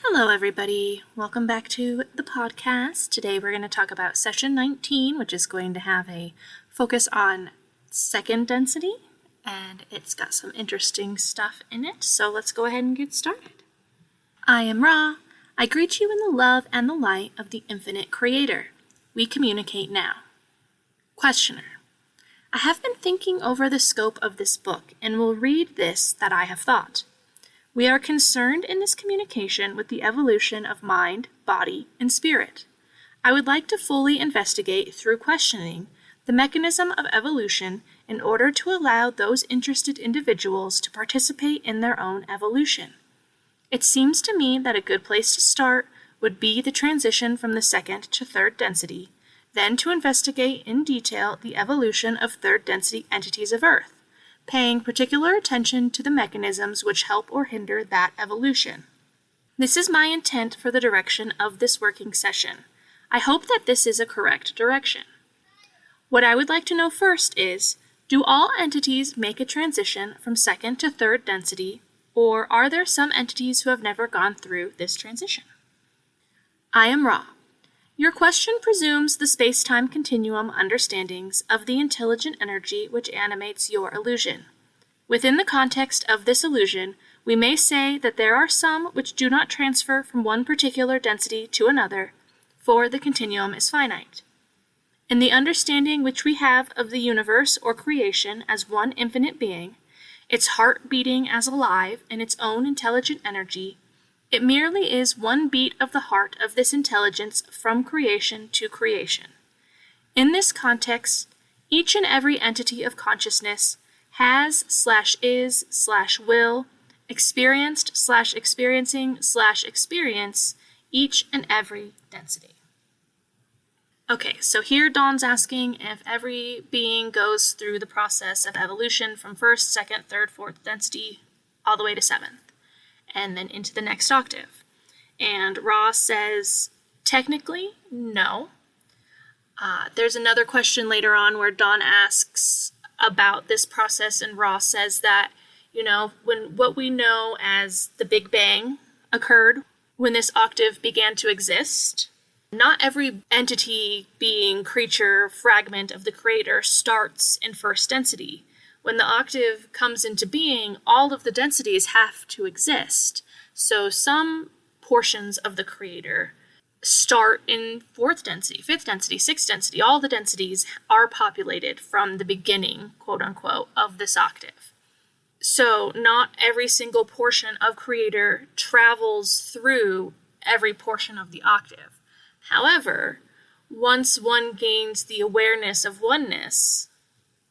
Hello, everybody. Welcome back to the podcast. Today we're going to talk about session 19, which is going to have a focus on second density, and it's got some interesting stuff in it, so let's go ahead and get started. I am Ra. I greet you in the love and the light of the infinite creator. We communicate now. Questioner. I have been thinking over the scope of this book and will read this that I have thought. We are concerned in this communication with the evolution of mind, body, and spirit. I would like to fully investigate through questioning the mechanism of evolution in order to allow those interested individuals to participate in their own evolution. It seems to me that a good place to start would be the transition from the second to third density, then to investigate in detail the evolution of third density entities of Earth, paying particular attention to the mechanisms which help or hinder that evolution. This is my intent for the direction of this working session. I hope that this is a correct direction. What I would like to know first is, do all entities make a transition from second to third density, or are there some entities who have never gone through this transition? I am Ra. Your question presumes the space-time continuum understandings of the intelligent energy which animates your illusion. Within the context of this illusion, we may say that there are some which do not transfer from one particular density to another, for the continuum is finite. In the understanding which we have of the universe or creation as one infinite being, its heart beating as alive in its own intelligent energy, it merely is one beat of the heart of this intelligence from creation to creation. In this context, each and every entity of consciousness has/is/will experienced/experiencing/experience each and every density. Okay, so here Dawn's asking if every being goes through the process of evolution from first, second, third, fourth density all the way to seventh, and then into the next octave. And Ra says, technically, no. There's another question later on where Dawn asks about this process, and Ra says that, when what we know as the Big Bang occurred, when this octave began to exist, not every entity, being, creature, fragment of the Creator starts in first density. When the octave comes into being, all of the densities have to exist. So some portions of the Creator start in fourth density, fifth density, sixth density. All the densities are populated from the beginning, quote unquote, of this octave. So not every single portion of Creator travels through every portion of the octave. However, once one gains the awareness of oneness,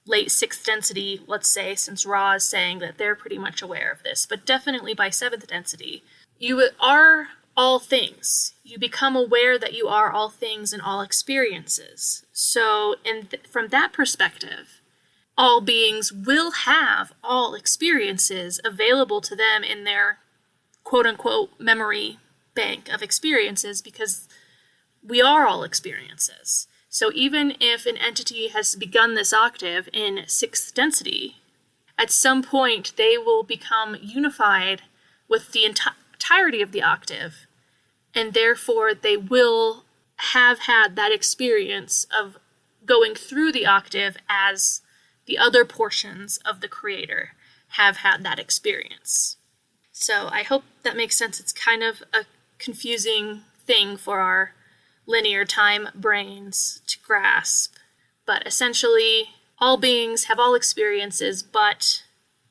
late sixth density, let's say, since Ra is saying that they're pretty much aware of this, but definitely by seventh density, you are all things. You become aware that you are all things and all experiences. So from that perspective, all beings will have all experiences available to them in their quote-unquote memory bank of experiences, because we are all experiences. So even if an entity has begun this octave in sixth density, at some point they will become unified with the entirety of the octave, and therefore they will have had that experience of going through the octave as the other portions of the Creator have had that experience. So I hope that makes sense. It's kind of a confusing thing for our linear time brains to grasp, but essentially all beings have all experiences, but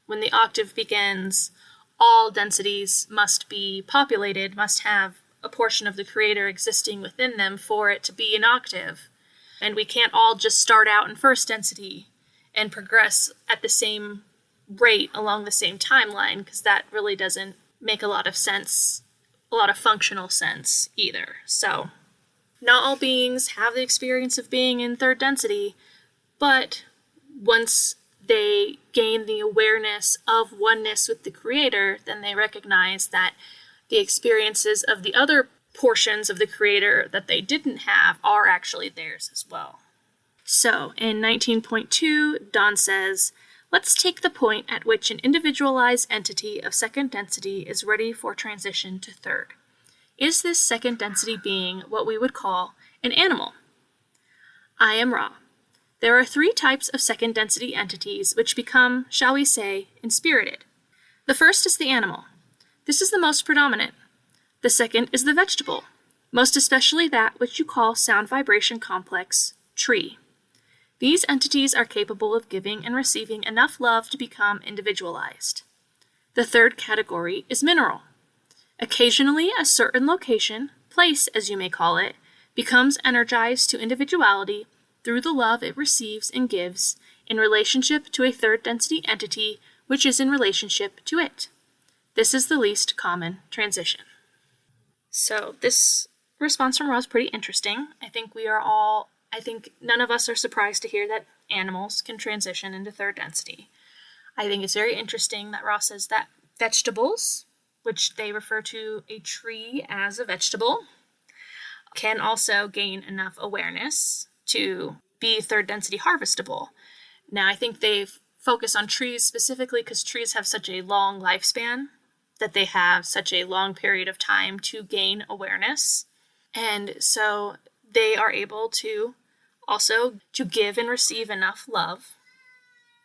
when the octave begins, all densities must be populated, must have a portion of the Creator existing within them for it to be an octave. And we can't all just start out in first density and progress at the same rate along the same timeline, because that really doesn't make a lot of sense, a lot of functional sense either. So not all beings have the experience of being in third density, but once they gain the awareness of oneness with the Creator, then they recognize that the experiences of the other portions of the Creator that they didn't have are actually theirs as well. So, in 19.2, Dawn says, let's take the point at which an individualized entity of second density is ready for transition to third. Is this second density being what we would call an animal? I am Ra. There are 3 types of second density entities which become, shall we say, inspirited. The first is the animal. This is the most predominant. The second is the vegetable, most especially that which you call sound vibration complex, tree. These entities are capable of giving and receiving enough love to become individualized. The third category is mineral. Occasionally, a certain location, place as you may call it, becomes energized to individuality through the love it receives and gives in relationship to a third density entity which is in relationship to it. This is the least common transition. So this response from Ra is pretty interesting. I think none of us are surprised to hear that animals can transition into third density. I think it's very interesting that Ra says that vegetables, which they refer to a tree as a vegetable, can also gain enough awareness to be third density harvestable. Now, I think they focus on trees specifically because trees have such a long lifespan, that they have such a long period of time to gain awareness. And so they are able to also to give and receive enough love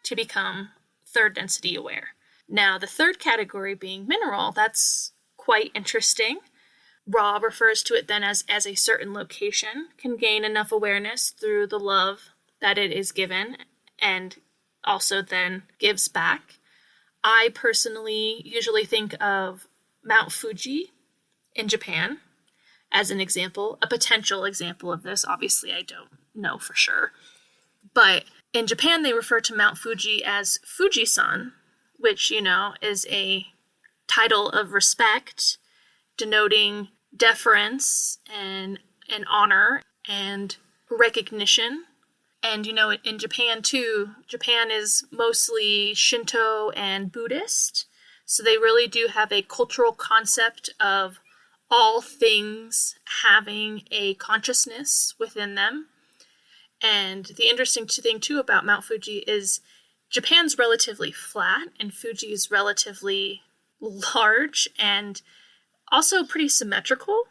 to become third density aware. Now, the third category being mineral, that's quite interesting. Ra refers to it then as a certain location can gain enough awareness through the love that it is given and also then gives back. I personally usually think of Mount Fuji in Japan as an example, a potential example of this. Obviously, I don't know for sure. But in Japan, they refer to Mount Fuji as Fuji-san, which, is a title of respect denoting deference and honor and recognition. And, in Japan, too, Japan is mostly Shinto and Buddhist. So they really do have a cultural concept of all things having a consciousness within them. And the interesting thing, too, about Mount Fuji is Japan's relatively flat and Fuji is relatively large and also pretty symmetrical.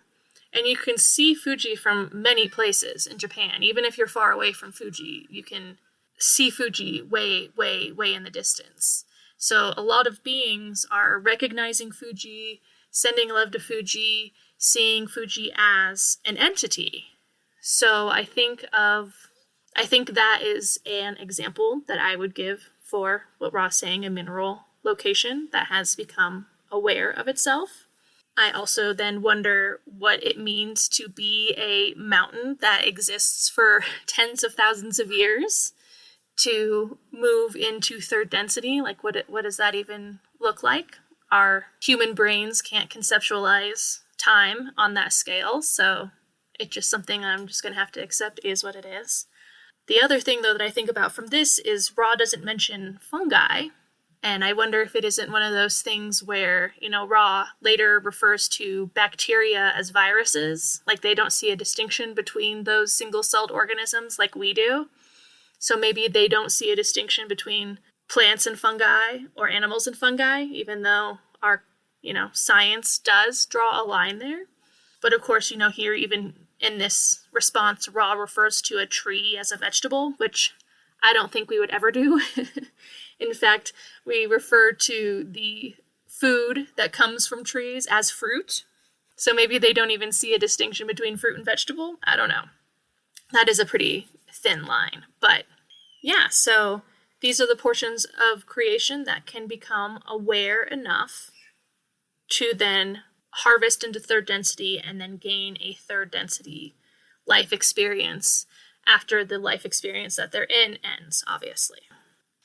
And you can see Fuji from many places in Japan. Even if you're far away from Fuji, you can see Fuji way, way, way in the distance. So a lot of beings are recognizing Fuji, sending love to Fuji, seeing Fuji as an entity. So I think that is an example that I would give for what Ra's saying, a mineral location that has become aware of itself. I also then wonder what it means to be a mountain that exists for tens of thousands of years to move into third density. Like, what does that even look like? Our human brains can't conceptualize time on that scale, so it's just something I'm just going to have to accept is what it is. The other thing, though, that I think about from this is Ra doesn't mention fungi. And I wonder if it isn't one of those things where, Ra later refers to bacteria as viruses. Like they don't see a distinction between those single-celled organisms like we do. So maybe they don't see a distinction between plants and fungi or animals and fungi, even though our, science does draw a line there. But of course, here even in this response, Ra refers to a tree as a vegetable, which I don't think we would ever do. In fact, we refer to the food that comes from trees as fruit. So maybe they don't even see a distinction between fruit and vegetable. I don't know. That is a pretty thin line. But yeah, so these are the portions of creation that can become aware enough to then harvest into third density and then gain a third density life experience after the life experience that they're in ends, obviously.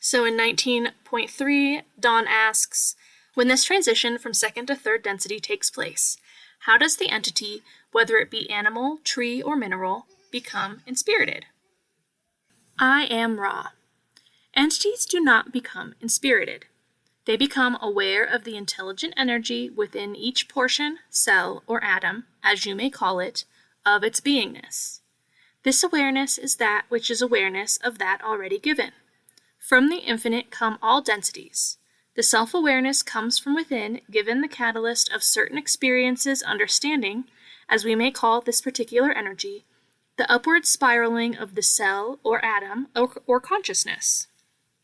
So in 19.3, Dawn asks, when this transition from second to third density takes place, how does the entity, whether it be animal, tree, or mineral, become inspirited? I am Ra. Entities do not become inspirited. They become aware of the intelligent energy within each portion, cell, or atom, as you may call it, of its beingness. This awareness is that which is awareness of that already given. From the infinite come all densities. The self-awareness comes from within, given the catalyst of certain experiences, understanding, as we may call this particular energy, the upward spiraling of the cell or atom or consciousness.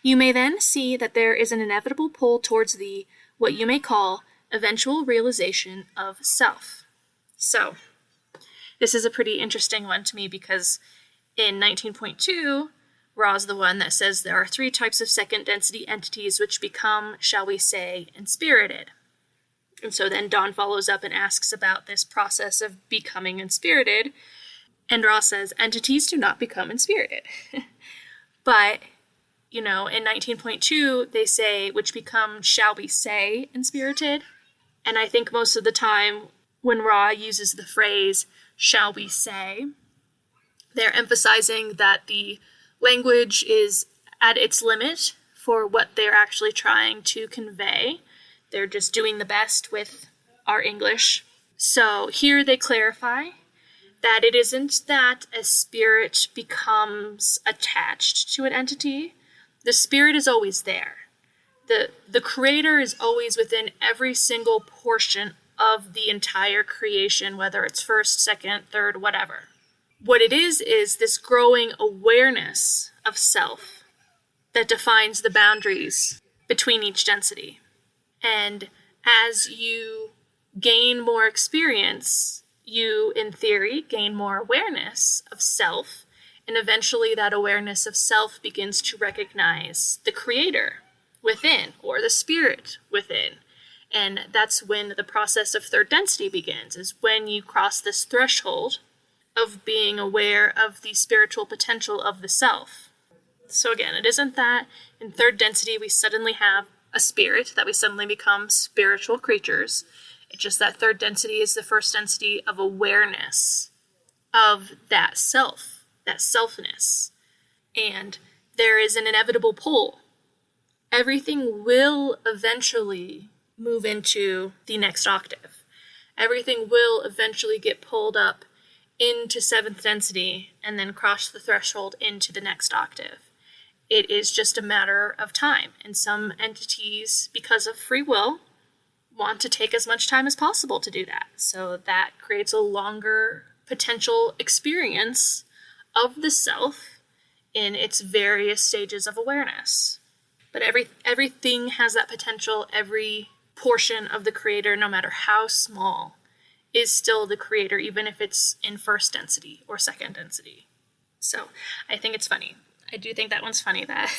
You may then see that there is an inevitable pull towards the, what you may call, eventual realization of self. So, this is a pretty interesting one to me because in 19.2, Ra's the one that says there are 3 types of second density entities which become, shall we say, inspirited. And so then Dawn follows up and asks about this process of becoming inspirited, and Ra says entities do not become inspirited. But, in 19.2, they say which become, shall we say, inspirited. And I think most of the time when Ra uses the phrase, shall we say, they're emphasizing that the language is at its limit for what they're actually trying to convey. They're just doing the best with our English. So here they clarify that it isn't that a spirit becomes attached to an entity. The spirit is always there. The creator is always within every single portion of the entire creation, whether it's first, second, third, whatever. What it is this growing awareness of self that defines the boundaries between each density. And as you gain more experience, you, in theory, gain more awareness of self, and eventually that awareness of self begins to recognize the creator within, or the spirit within. And that's when the process of third density begins, is when you cross this threshold of being aware of the spiritual potential of the self. So again, it isn't that in third density we suddenly have a spirit, that we suddenly become spiritual creatures. It's just that third density is the first density of awareness of that self, that selfness. And there is an inevitable pull. Everything will eventually move into the next octave. Everything will eventually get pulled up into 7th density and then cross the threshold into the next octave. It is just a matter of time, and some entities, because of free will, want to take as much time as possible to do that. So that creates a longer potential experience of the self in its various stages of awareness. But everything has that potential. Every portion of the creator, no matter how small, is still the creator, even if it's in first density or second density. So I think it's funny. I do think that one's funny that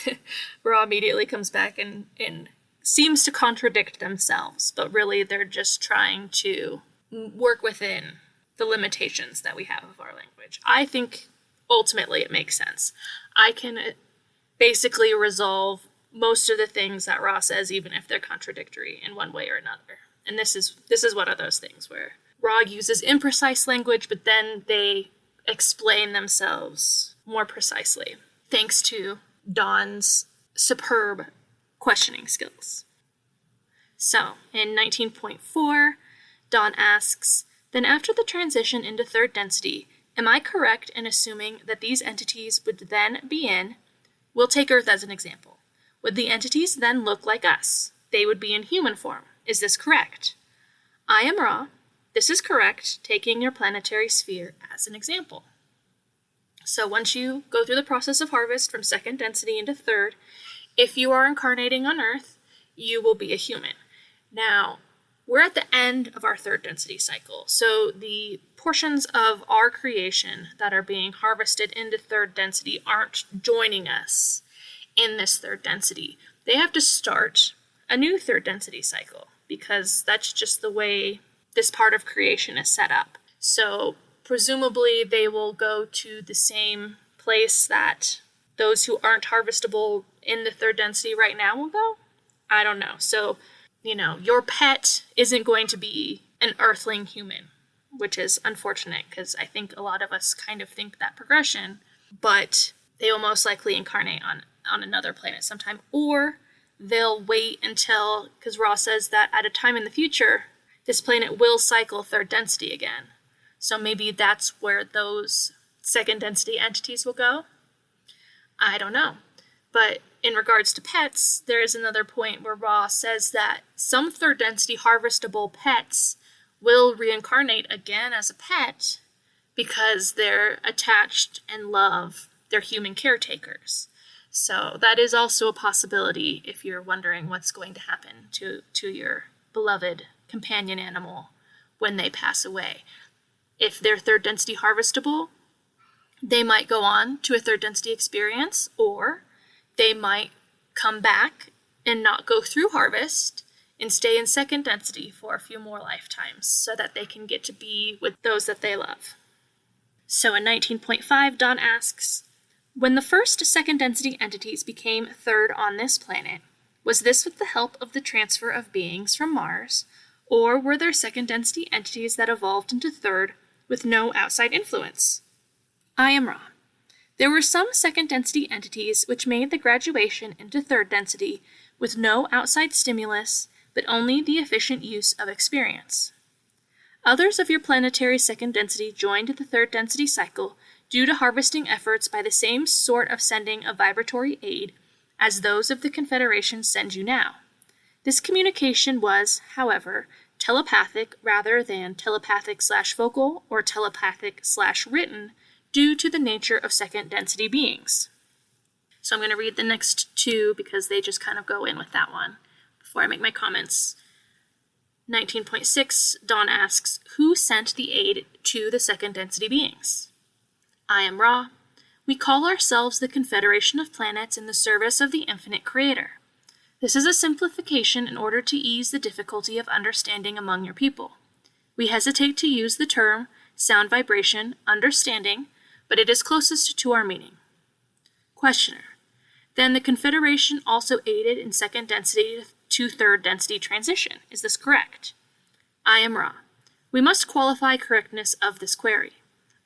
Ra immediately comes back and seems to contradict themselves, but really they're just trying to work within the limitations that we have of our language. I think ultimately it makes sense. I can basically resolve most of the things that Ra says, even if they're contradictory in one way or another. And this is one of those things where Ra uses imprecise language, but then they explain themselves more precisely, thanks to Dawn's superb questioning skills. So, in 19.4, Dawn asks, then after the transition into third density, am I correct in assuming that these entities would then be in, we'll take Earth as an example, would the entities then look like us? They would be in human form. Is this correct? I am Ra. This is correct, taking your planetary sphere as an example. So once you go through the process of harvest from second density into third, if you are incarnating on Earth, you will be a human. Now, we're at the end of our third density cycle, so the portions of our creation that are being harvested into third density aren't joining us in this third density. They have to start a new third density cycle, because that's just the way this part of creation is set up. So presumably they will go to the same place that those who aren't harvestable in the third density right now will go? I don't know. So, your pet isn't going to be an earthling human, which is unfortunate because I think a lot of us kind of think that progression, but they will most likely incarnate on another planet sometime, or they'll wait until, because Ra says that at a time in the future, this planet will cycle third density again. So maybe that's where those second density entities will go. I don't know. But in regards to pets, there is another point where Ra says that some third density harvestable pets will reincarnate again as a pet because they're attached and love their human caretakers. So that is also a possibility if you're wondering what's going to happen to your beloved companion animal when they pass away. If they're third density harvestable, they might go on to a third density experience, or they might come back and not go through harvest and stay in second density for a few more lifetimes so that they can get to be with those that they love. So in 19.5, Don asks, when the first second density entities became third on this planet, was this with the help of the transfer of beings from Mars, or were there second density entities that evolved into third with no outside influence? I am Ra. There were some second density entities which made the graduation into third density with no outside stimulus, but only the efficient use of experience. Others of your planetary second density joined the third density cycle due to harvesting efforts by the same sort of sending of vibratory aid as those of the Confederation send you now. This communication was, however, telepathic rather than telepathic/vocal or telepathic/written, due to the nature of second density beings. So I'm going to read the next two because they just kind of go in with that one before I make my comments. 19.6, Dawn asks, who sent the aid to the second density beings? I am Ra. We call ourselves the Confederation of Planets in the service of the infinite creator. This is a simplification in order to ease the difficulty of understanding among your people. We hesitate to use the term sound vibration, understanding, but it is closest to our meaning. Questioner. Then the Confederation also aided in second density to third density transition. Is this correct? I am Ra. We must qualify correctness of this query.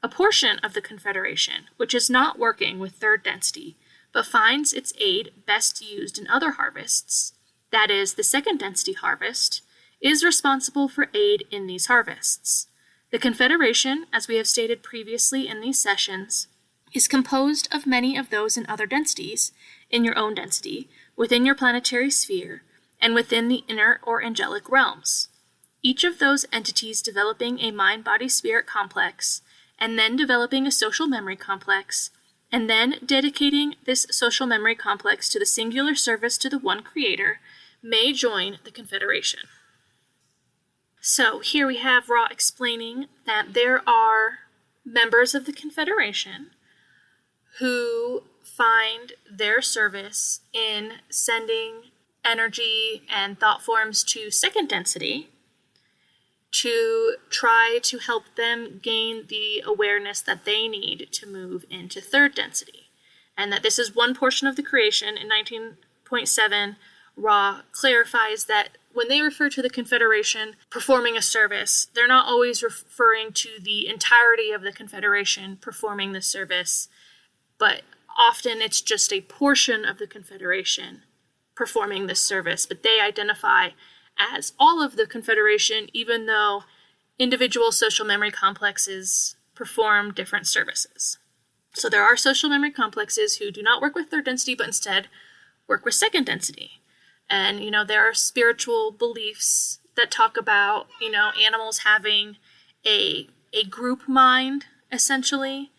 A portion of the Confederation, which is not working with third density, but finds its aid best used in other harvests, that is, the second density harvest, is responsible for aid in these harvests. The Confederation, as we have stated previously in these sessions, is composed of many of those in other densities, in your own density, within your planetary sphere, and within the inner or angelic realms. Each of those entities developing a mind-body-spirit complex, and then developing a social memory complex, and then dedicating this social memory complex to the singular service to the one creator, may join the Confederation. So here we have Ra explaining that there are members of the Confederation who find their service in sending energy and thought forms to second density to try to help them gain the awareness that they need to move into third density. And that this is one portion of the creation. In 19.7, Ra clarifies that when they refer to the Confederation performing a service, they're not always referring to the entirety of the Confederation performing the service, but often it's just a portion of the Confederation performing this service, but they identify as all of the Confederation, even though individual social memory complexes perform different services. So there are social memory complexes who do not work with third density, but instead work with second density. And, there are spiritual beliefs that talk about, animals having a group mind, essentially,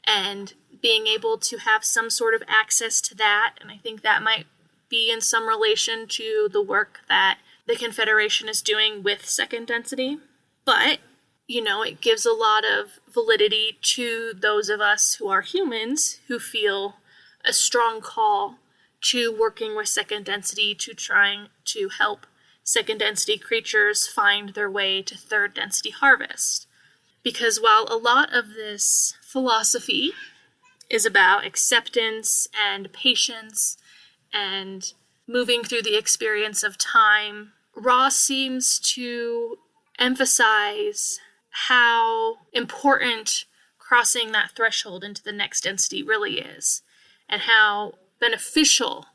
and being able to have some sort of access to that. And I think that might be in some relation to the work that the Confederation is doing with second density. But, it gives a lot of validity to those of us who are humans who feel a strong call to working with second density, to trying to help second density creatures find their way to third density harvest. Because while a lot of this philosophy is about acceptance and patience and moving through the experience of time, Ra seems to emphasize how important crossing that threshold into the next density really is, and how beneficial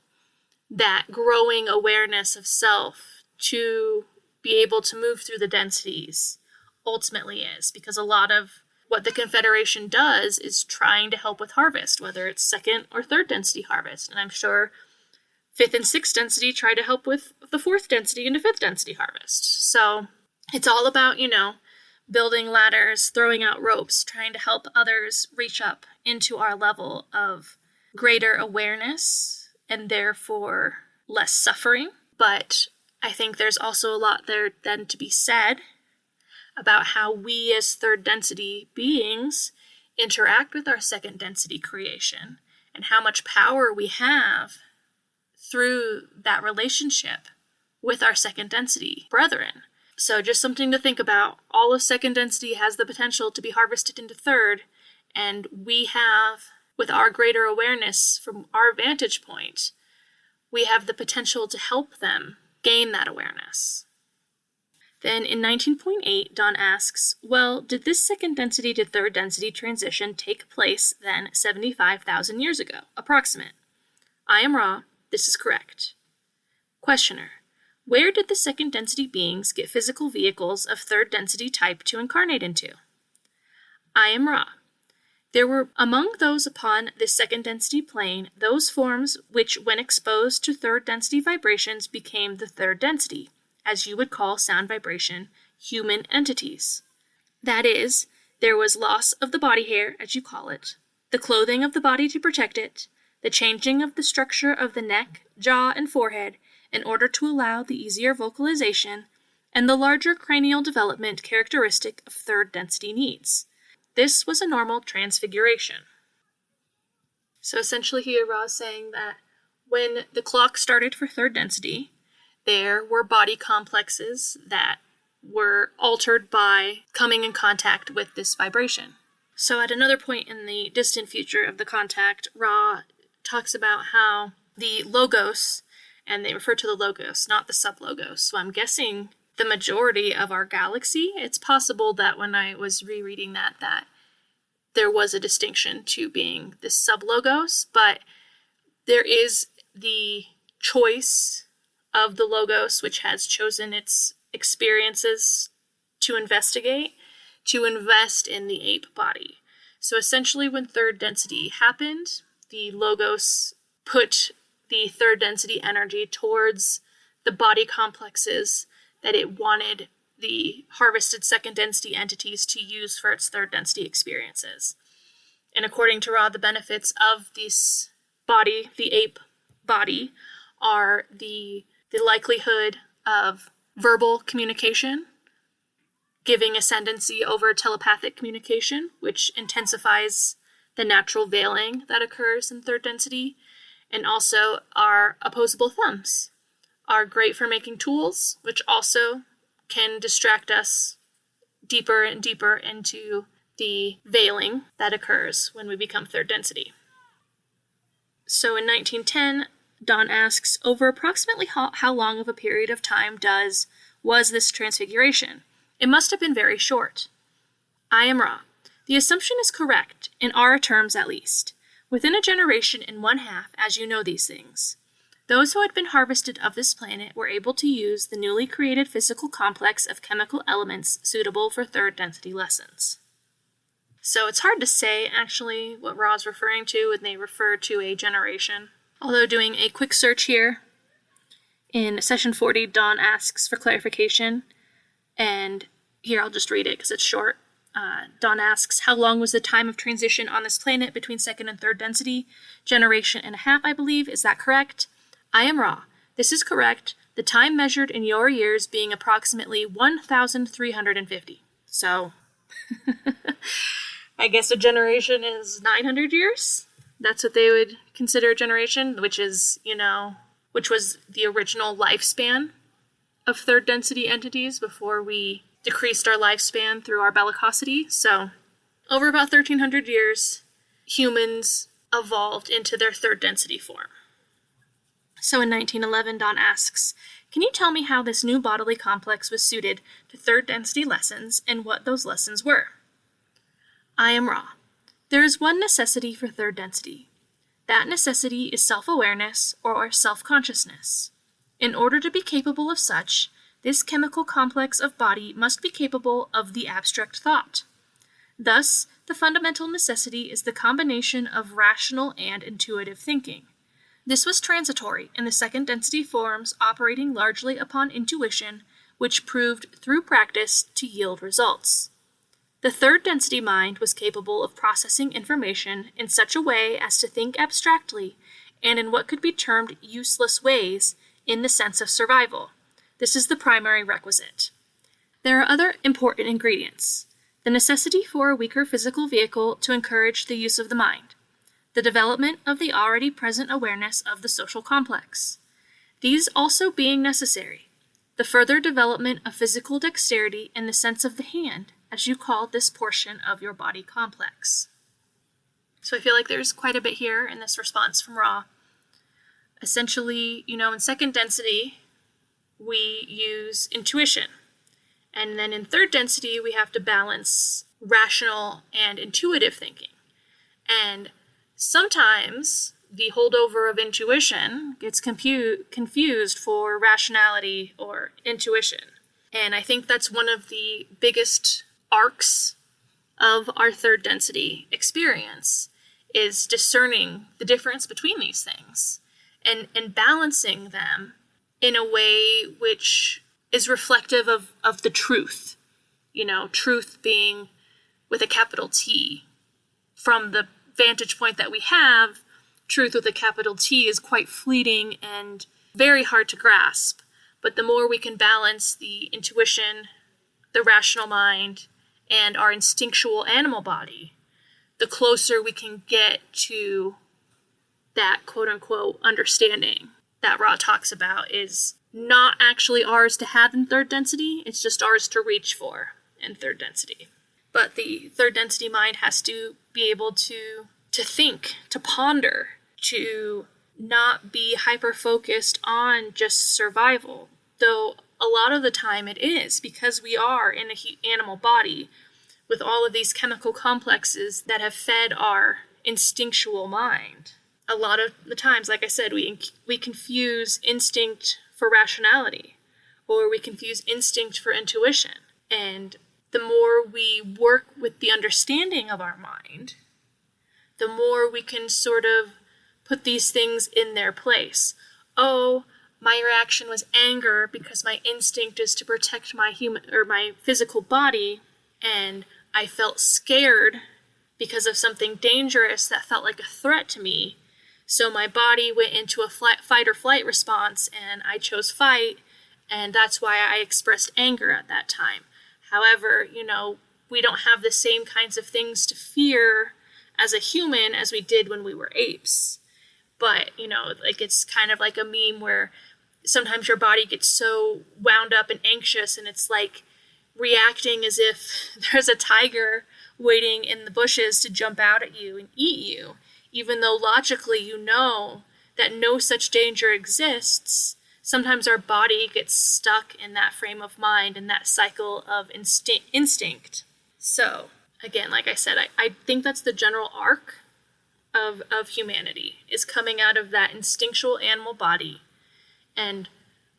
that growing awareness of self to be able to move through the densities ultimately is. Because a lot of what the Confederation does is trying to help with harvest, whether it's second or third density harvest. And I'm sure fifth and sixth density try to help with the fourth density and the fifth density harvest. So it's all about, building ladders, throwing out ropes, trying to help others reach up into our level of greater awareness and therefore less suffering. But I think there's also a lot there then to be said about how we as third density beings interact with our second density creation and how much power we have through that relationship with our second density brethren. So just something to think about. All of second density has the potential to be harvested into third, and we have, with our greater awareness from our vantage point, we have the potential to help them gain that awareness. Then in 19.8, Don asks, well, did this second density to third density transition take place then 75,000 years ago? Approximate. I am Ra. This is correct. Questioner. Where did the second density beings get physical vehicles of third density type to incarnate into? I am Ra. There were among those upon this second density plane those forms which, when exposed to third density vibrations, became the third density, as you would call sound vibration, human entities. That is, there was loss of the body hair, as you call it, the clothing of the body to protect it, the changing of the structure of the neck, jaw, and forehead in order to allow the easier vocalization, and the larger cranial development characteristic of third density needs. This was a normal transfiguration. So essentially here Ra is saying that when the clock started for third density, there were body complexes that were altered by coming in contact with this vibration. So at another point in the distant future of the contact, Ra talks about how the logos, and they refer to the logos, not the sub-logos. So I'm guessing the majority of our galaxy, it's possible that when I was rereading that there was a distinction to being the sub-logos, but there is the choice of the logos, which has chosen its experiences to investigate, to invest in the ape body. So essentially when third density happened, the logos put the third density energy towards the body complexes that it wanted the harvested second density entities to use for its third density experiences. And according to Ra, the benefits of this body, the ape body, are the likelihood of verbal communication, giving ascendancy over telepathic communication, which intensifies the natural veiling that occurs in third density, and also our opposable thumbs are great for making tools, which also can distract us deeper and deeper into the veiling that occurs when we become third density. So in 1910, Don asks, over approximately how long of a period of time was this transfiguration? It must have been very short. I am Ra. The assumption is correct, in our terms at least. Within a generation and one half, as you know these things. Those who had been harvested of this planet were able to use the newly created physical complex of chemical elements suitable for third density lessons. So it's hard to say, actually, what Ra's referring to when they refer to a generation. Although doing a quick search here, in session 40, Don asks for clarification, and here I'll just read it because it's short. Don asks, how long was the time of transition on this planet between second and third density? Generation and a half, I believe. Is that correct? I am Ra. This is correct. The time measured in your years being approximately 1,350. So, I guess a generation is 900 years? That's what they would consider a generation, which is, which was the original lifespan of third density entities before we decreased our lifespan through our bellicosity. So, over about 1,300 years, humans evolved into their third density form. So in 1911, Don asks, can you tell me how this new bodily complex was suited to third density lessons and what those lessons were? I am Ra. There is one necessity for third density. That necessity is self-awareness or self-consciousness. In order to be capable of such, this chemical complex of body must be capable of the abstract thought. Thus, the fundamental necessity is the combination of rational and intuitive thinking. This was transitory in the second density forms operating largely upon intuition, which proved through practice to yield results. The third density mind was capable of processing information in such a way as to think abstractly and in what could be termed useless ways in the sense of survival. This is the primary requisite. There are other important ingredients: the necessity for a weaker physical vehicle to encourage the use of the mind, the development of the already present awareness of the social complex. These also being necessary, the further development of physical dexterity in the sense of the hand, as you call this portion of your body complex. So I feel like there's quite a bit here in this response from Ra. Essentially, in second density, we use intuition. And then in third density, we have to balance rational and intuitive thinking. And sometimes the holdover of intuition gets confused for rationality or intuition. And I think that's one of the biggest arcs of our third density experience, is discerning the difference between these things and balancing them in a way which is reflective of the truth. Truth being with a capital T. From the vantage point that we have, truth with a capital T is quite fleeting and very hard to grasp. But the more we can balance the intuition, the rational mind, and our instinctual animal body, the closer we can get to that quote-unquote understanding that Ra talks about is not actually ours to have in third density, it's just ours to reach for in third density. But the third density mind has to be able to think, to ponder, to not be hyper-focused on just survival, though a lot of the time it is, because we are in an animal body with all of these chemical complexes that have fed our instinctual mind. A lot of the times, like I said, we confuse instinct for rationality, or we confuse instinct for intuition. And the more we work with the understanding of our mind, the more we can sort of put these things in their place. Oh, my reaction was anger because my instinct is to protect my physical body, and I felt scared because of something dangerous that felt like a threat to me. So my body went into a fight or flight response, and I chose fight, and that's why I expressed anger at that time. However, we don't have the same kinds of things to fear as a human as we did when we were apes. But, it's kind of like a meme where sometimes your body gets so wound up and anxious, and it's like reacting as if there's a tiger waiting in the bushes to jump out at you and eat you, even though logically you know that no such danger exists. Sometimes our body gets stuck in that frame of mind and that cycle of instinct. So, again, like I said, I think that's the general arc of humanity, is coming out of that instinctual animal body and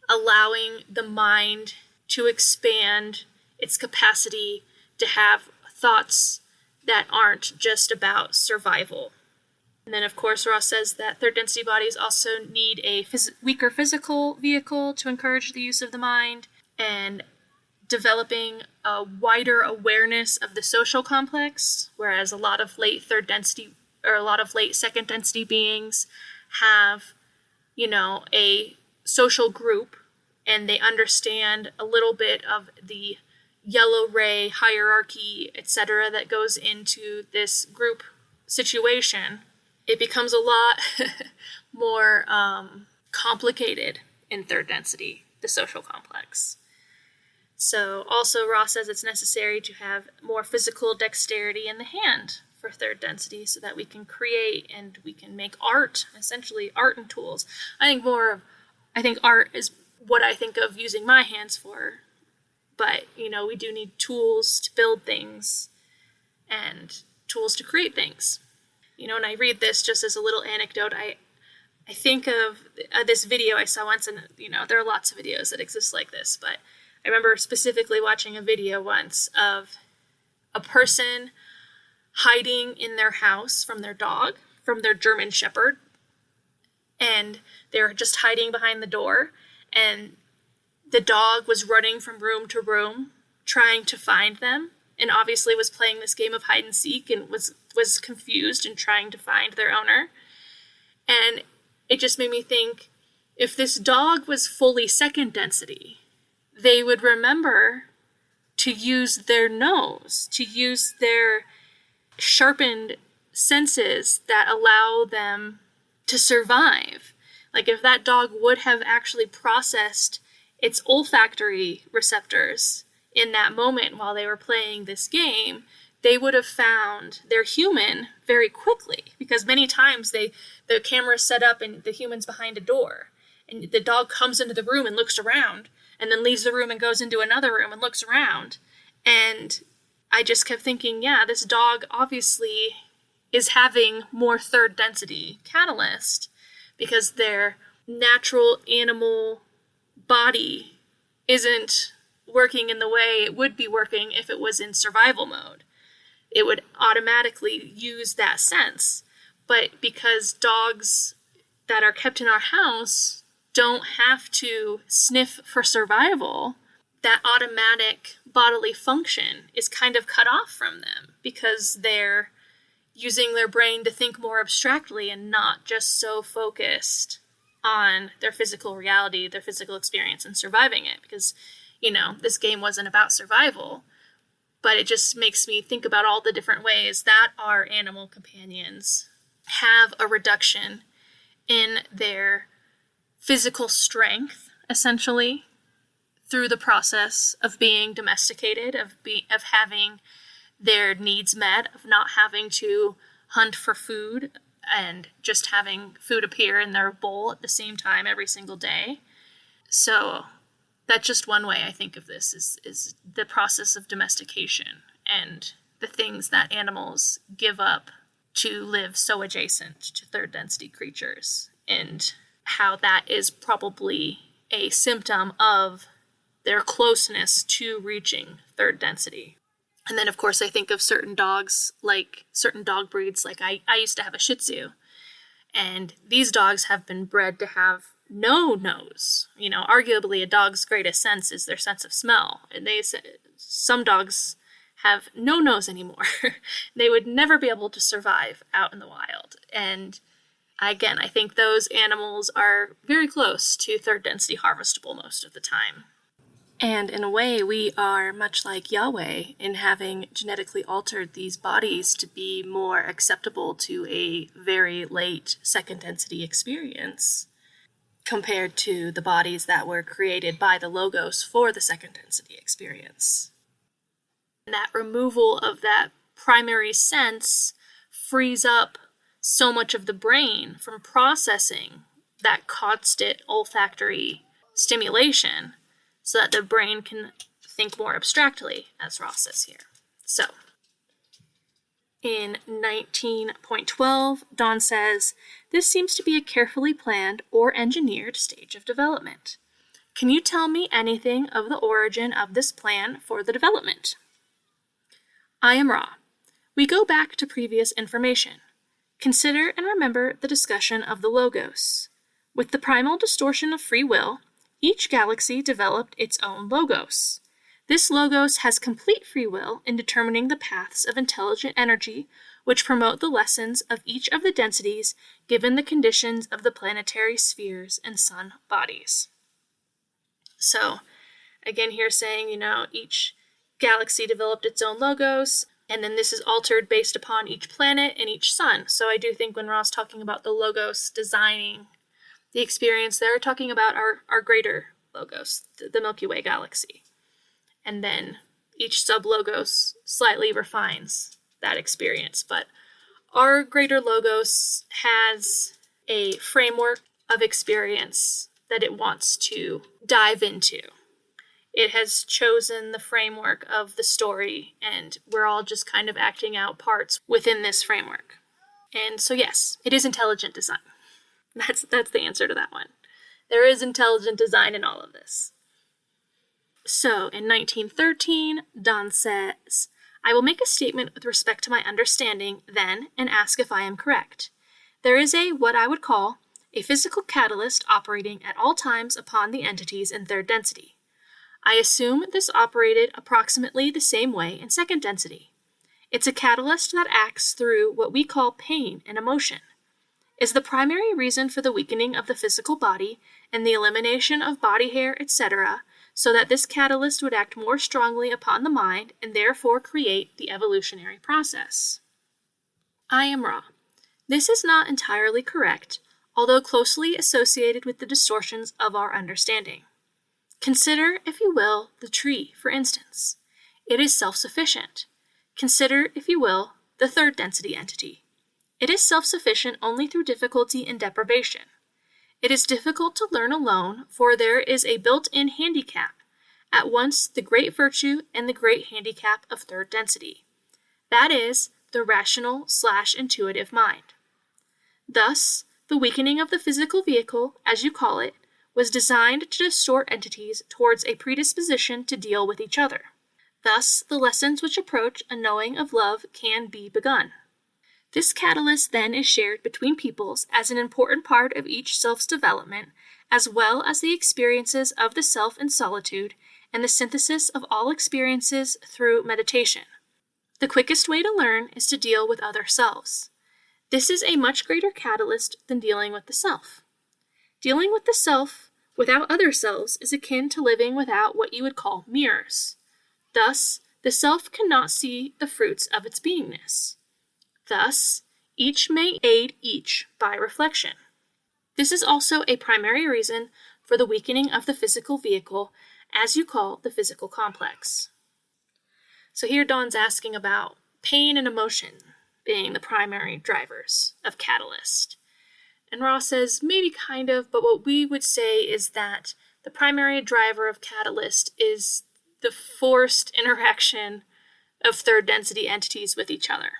allowing the mind to expand its capacity to have thoughts that aren't just about survival. And then, of course, Ross says that third density bodies also need a weaker physical vehicle to encourage the use of the mind, and developing a wider awareness of the social complex, whereas a lot of late second density beings have, a social group, and they understand a little bit of the yellow ray hierarchy, etc., that goes into this group situation. It becomes a lot more complicated in third density, the social complex. So also Ross says it's necessary to have more physical dexterity in the hand for third density so that we can create and we can make art, essentially art and tools. I think art is what I think of using my hands for, but, we do need tools to build things and tools to create things. When I read this, just as a little anecdote, I think of this video I saw once, and, there are lots of videos that exist like this, but I remember specifically watching a video once of a person hiding in their house from their dog, from their German Shepherd, and they were just hiding behind the door, and the dog was running from room to room trying to find them, and obviously was playing this game of hide and seek and was confused and trying to find their owner. And it just made me think, if this dog was fully second density, they would remember to use their nose, to use their sharpened senses that allow them to survive. Like, if that dog would have actually processed its olfactory receptors in that moment while they were playing this game, they would have found their human very quickly, because many times the camera's set up and the human's behind a door, and the dog comes into the room and looks around, and then leaves the room and goes into another room and looks around. And I just kept thinking, yeah, this dog obviously is having more third density catalyst, because their natural animal body isn't working in the way it would be working if it was in survival mode. It would automatically use that sense. But because dogs that are kept in our house don't have to sniff for survival, that automatic bodily function is kind of cut off from them, because they're using their brain to think more abstractly and not just so focused on their physical reality, their physical experience, and surviving it. Because, this game wasn't about survival, but it just makes me think about all the different ways that our animal companions have a reduction in their physical strength, essentially, through the process of being domesticated, of having their needs met, of not having to hunt for food and just having food appear in their bowl at the same time every single day. So that's just one way I think of this, is the process of domestication and the things that animals give up to live so adjacent to third density creatures, and how that is probably a symptom of their closeness to reaching third density. And then, of course, I think of certain dogs, like certain dog breeds. Like I used to have a Shih Tzu, and these dogs have been bred to have no nose. Arguably a dog's greatest sense is their sense of smell. And some dogs have no nose anymore. They would never be able to survive out in the wild. And again, I think those animals are very close to third density harvestable most of the time. And in a way, we are much like Yahweh in having genetically altered these bodies to be more acceptable to a very late second density experience, compared to the bodies that were created by the Logos for the second density experience. And that removal of that primary sense frees up so much of the brain from processing that constant olfactory stimulation, so that the brain can think more abstractly, as Ross says here. So, in 19.12, Don says, "This seems to be a carefully planned or engineered stage of development. Can you tell me anything of the origin of this plan for the development?" I am Ra. We go back to previous information. Consider and remember the discussion of the Logos. With the primal distortion of free will, each galaxy developed its own Logos. This Logos has complete free will in determining the paths of intelligent energy which promote the lessons of each of the densities given the conditions of the planetary spheres and sun bodies. So, again here saying, each galaxy developed its own Logos, and then this is altered based upon each planet and each sun. So I do think when Ross talking about the Logos designing the experience, they're talking about our greater Logos, the Milky Way galaxy. And then each sub-Logos slightly refines that experience. But our greater Logos has a framework of experience that it wants to dive into. It has chosen the framework of the story, and we're all just kind of acting out parts within this framework. And so yes, it is intelligent design. That's the answer to that one. There is intelligent design in all of this. So, in 1913, Don says, "I will make a statement with respect to my understanding, then, and ask if I am correct. There is what I would call, a physical catalyst operating at all times upon the entities in third density. I assume this operated approximately the same way in second density. It's a catalyst that acts through what we call pain and emotion. Is the primary reason for the weakening of the physical body and the elimination of body hair, etc., so that this catalyst would act more strongly upon the mind and therefore create the evolutionary process. I am Ra. This is not entirely correct, although closely associated with the distortions of our understanding. Consider, if you will, the tree, for instance. It is self-sufficient. Consider, if you will, the third density entity. It is self-sufficient only through difficulty and deprivation. It is difficult to learn alone, for there is a built-in handicap, at once the great virtue and the great handicap of third density. That is, the rational/intuitive mind. Thus, the weakening of the physical vehicle, as you call it, was designed to distort entities towards a predisposition to deal with each other. Thus, the lessons which approach a knowing of love can be begun. This catalyst then is shared between peoples as an important part of each self's development, as well as the experiences of the self in solitude and the synthesis of all experiences through meditation. The quickest way to learn is to deal with other selves. This is a much greater catalyst than dealing with the self. Dealing with the self without other selves is akin to living without what you would call mirrors. Thus, the self cannot see the fruits of its beingness. Thus, each may aid each by reflection. This is also a primary reason for the weakening of the physical vehicle, as you call the physical complex. So here Dawn's asking about pain and emotion being the primary drivers of catalyst. And Ross says, maybe kind of, but what we would say is that the primary driver of catalyst is the forced interaction of third density entities with each other.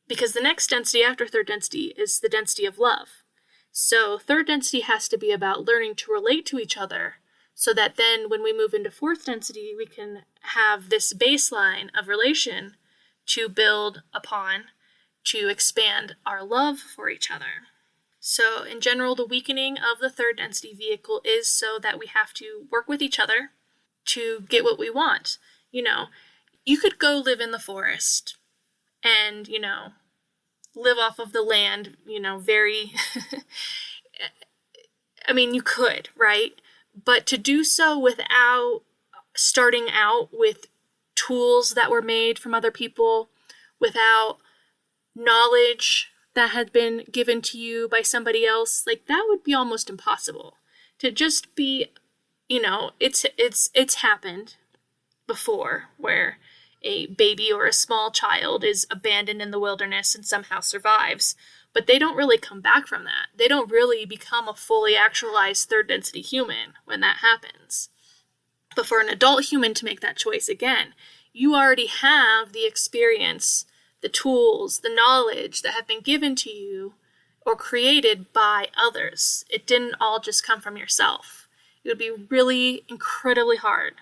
Because the next density after third density is the density of love. So third density has to be about learning to relate to each other, so that then when we move into fourth density, we can have this baseline of relation to build upon, to expand our love for each other. So in general, the weakening of the third density vehicle is so that we have to work with each other to get what we want. You could go live in the forest and, live off of the land, very, you could, right? But to do so without starting out with tools that were made from other people, without knowledge that had been given to you by somebody else, that would be almost impossible. To just be, it's happened before where a baby or a small child is abandoned in the wilderness and somehow survives, but they don't really come back from that. They don't really become a fully actualized third density human when that happens. But for an adult human to make that choice again, you already have the experience, the tools, the knowledge that have been given to you or created by others. It didn't all just come from yourself. It would be really incredibly hard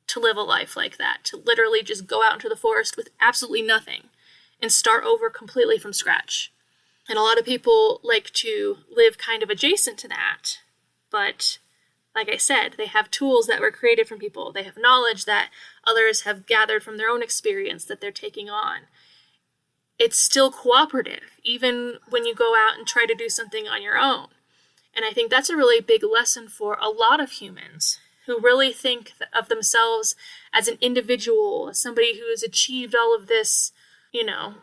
to live a life like that, to literally just go out into the forest with absolutely nothing and start over completely from scratch. And a lot of people like to live kind of adjacent to that, but like I said, they have tools that were created from people. They have knowledge that others have gathered from their own experience that they're taking on. It's still cooperative, even when you go out and try to do something on your own. And I think that's a really big lesson for a lot of humans who really think of themselves as an individual, as somebody who has achieved all of this,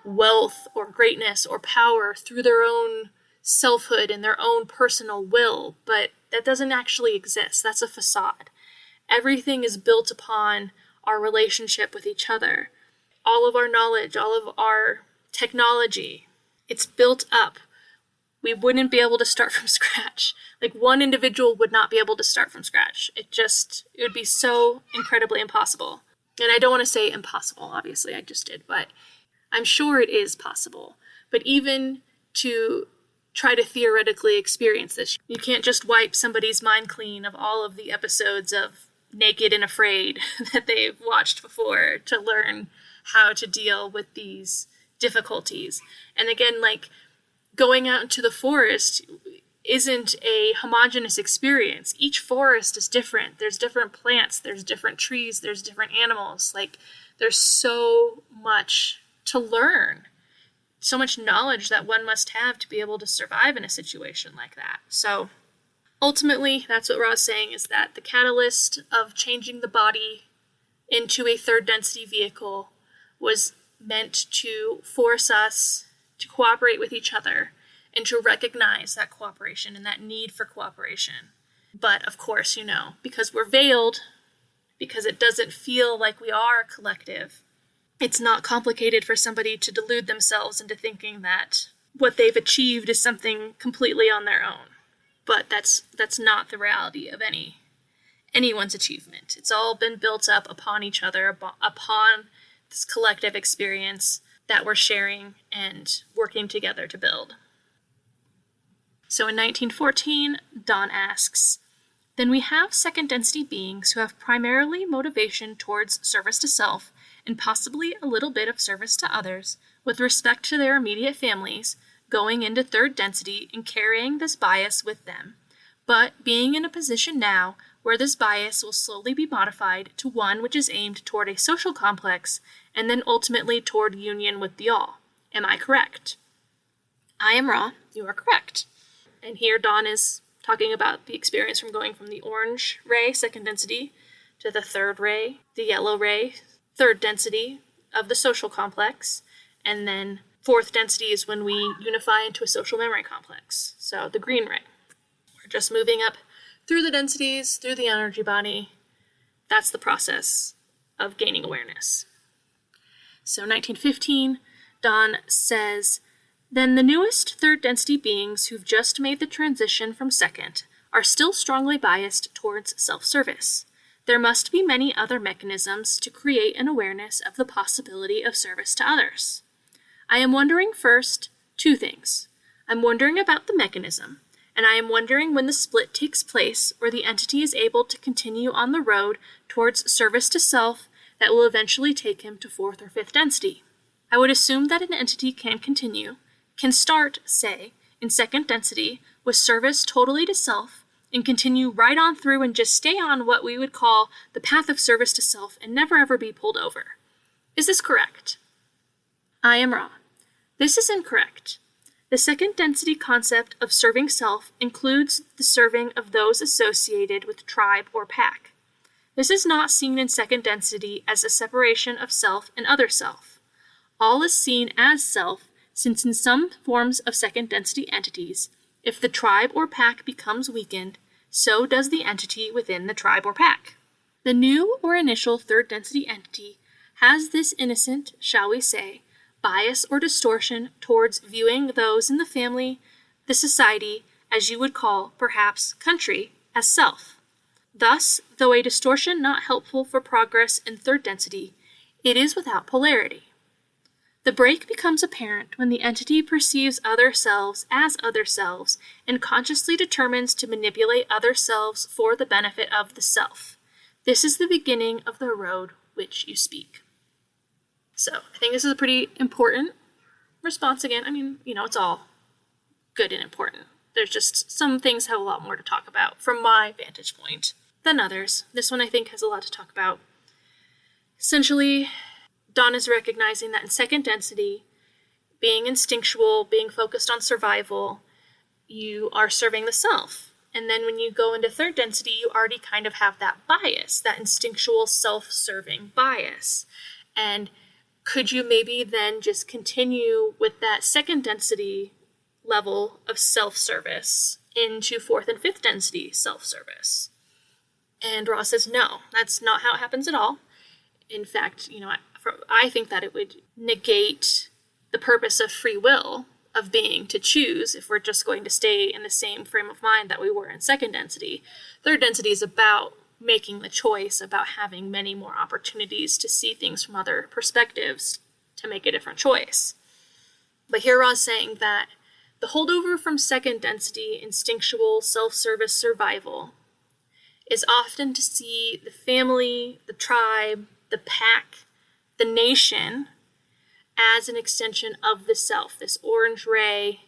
wealth or greatness or power through their own selfhood and their own personal will, but that doesn't actually exist. That's a facade. Everything is built upon our relationship with each other. All of our knowledge, all of our technology, it's built up. We wouldn't be able to start from scratch. One individual would not be able to start from scratch. It would be so incredibly impossible. And I don't want to say impossible, obviously, I just did, but I'm sure it is possible. But even to try to theoretically experience this, you can't just wipe somebody's mind clean of all of the episodes of Naked and Afraid that they've watched before to learn how to deal with these difficulties. And again, going out into the forest, isn't a homogeneous experience. Each forest is different. There's different plants, there's different trees, there's different animals. Like, there's so much to learn, so much knowledge that one must have to be able to survive in a situation like that. So ultimately, that's what Ra's saying, is that the catalyst of changing the body into a third density vehicle was meant to force us to cooperate with each other and to recognize that cooperation and that need for cooperation. But of course, because we're veiled, because it doesn't feel like we are a collective, it's not complicated for somebody to delude themselves into thinking that what they've achieved is something completely on their own. But that's not the reality of anyone's achievement. It's all been built up upon each other, upon this collective experience that we're sharing and working together to build. So in 1914, Dawn asks, then we have second density beings who have primarily motivation towards service to self and possibly a little bit of service to others with respect to their immediate families, going into third density and carrying this bias with them, but being in a position now where this bias will slowly be modified to one which is aimed toward a social complex and then ultimately toward union with the all. Am I correct? I am Ra. You are correct. And here Dawn is talking about the experience from going from the orange ray, second density, to the third ray, the yellow ray, third density of the social complex, and then fourth density is when we unify into a social memory complex, so the green ray. We're just moving up through the densities, through the energy body. That's the process of gaining awareness. So 1915, Dawn says, then the newest third density beings who've just made the transition from second are still strongly biased towards self-service. There must be many other mechanisms to create an awareness of the possibility of service to others. I am wondering first two things. I'm wondering about the mechanism, and I am wondering when the split takes place or the entity is able to continue on the road towards service to self that will eventually take him to fourth or fifth density. I would assume that an entity can start, say, in second density with service totally to self and continue right on through and just stay on what we would call the path of service to self and never ever be pulled over. Is this correct? I am Ra. This is incorrect. The second density concept of serving self includes the serving of those associated with tribe or pack. This is not seen in second density as a separation of self and other self. All is seen as self, since in some forms of second density entities, if the tribe or pack becomes weakened, so does the entity within the tribe or pack. The new or initial third density entity has this innocent, shall we say, bias or distortion towards viewing those in the family, the society, as you would call, perhaps, country, as self. Thus, though a distortion not helpful for progress in third density, it is without polarity. The break becomes apparent when the entity perceives other selves as other selves and consciously determines to manipulate other selves for the benefit of the self. This is the beginning of the road which you speak. So, I think this is a pretty important response again. I mean, it's all good and important. There's just some things have a lot more to talk about from my vantage point than others. This one I think has a lot to talk about. Essentially, Dawn is recognizing that in second density, being instinctual, being focused on survival, you are serving the self. And then when you go into third density, you already kind of have that bias, that instinctual self-serving bias. And could you maybe then just continue with that second density level of self-service into fourth and fifth density self-service? And Ross says, no, that's not how it happens at all. In fact, I think that it would negate the purpose of free will, of being to choose, if we're just going to stay in the same frame of mind that we were in second density. Third density is about making the choice, about having many more opportunities to see things from other perspectives to make a different choice. But here Ra's saying that the holdover from second density instinctual self-service survival is often to see the family, the tribe, the pack, the nation as an extension of the self, this orange ray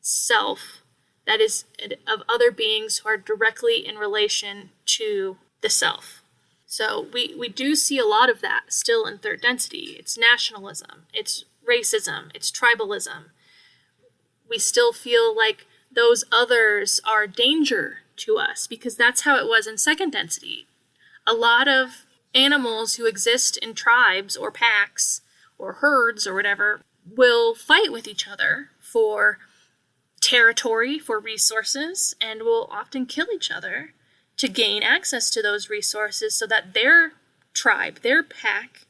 self that is of other beings who are directly in relation to the self. So we do see a lot of that still in third density. It's nationalism, it's racism, it's tribalism. We still feel like those others are danger to us because that's how it was in second density. A lot of animals who exist in tribes or packs or herds or whatever will fight with each other for territory, for resources, and will often kill each other to gain access to those resources so that their tribe, their pack,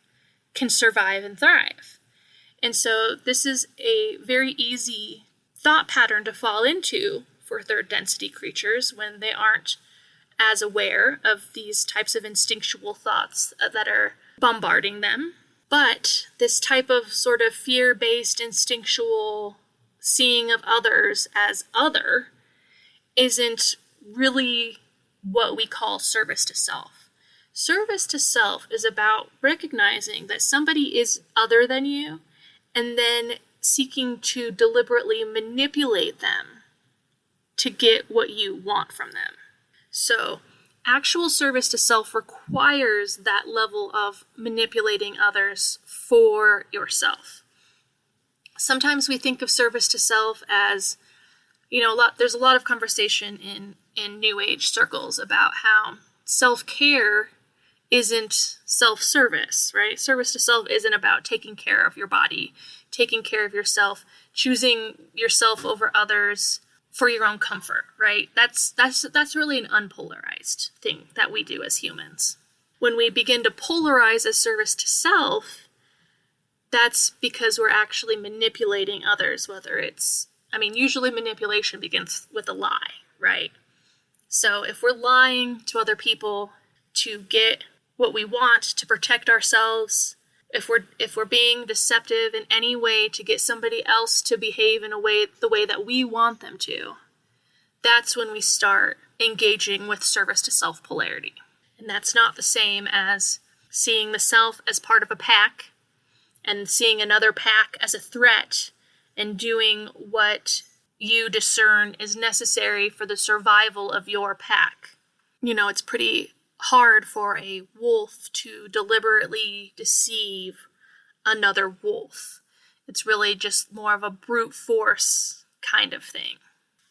can survive and thrive. And so this is a very easy thought pattern to fall into for third density creatures when they aren't as aware of these types of instinctual thoughts that are bombarding them. But this type of sort of fear-based instinctual seeing of others as other isn't really what we call service to self. Service to self is about recognizing that somebody is other than you and then seeking to deliberately manipulate them to get what you want from them. So actual service to self requires that level of manipulating others for yourself. Sometimes we think of service to self as, there's a lot of conversation in New Age circles about how self-care isn't self-service, right? Service to self isn't about taking care of your body, taking care of yourself, choosing yourself over others for your own comfort, right? That's really an unpolarized thing that we do as humans. When we begin to polarize as service to self, that's because we're actually manipulating others, usually manipulation begins with a lie, right? So if we're lying to other people to get what we want, to protect ourselves, if we're being deceptive in any way to get somebody else to behave in the way that we want them to, that's when we start engaging with service to self polarity. And that's not the same as seeing the self as part of a pack and seeing another pack as a threat and doing what you discern is necessary for the survival of your pack. It's pretty hard for a wolf to deliberately deceive another wolf. It's really just more of a brute force kind of thing.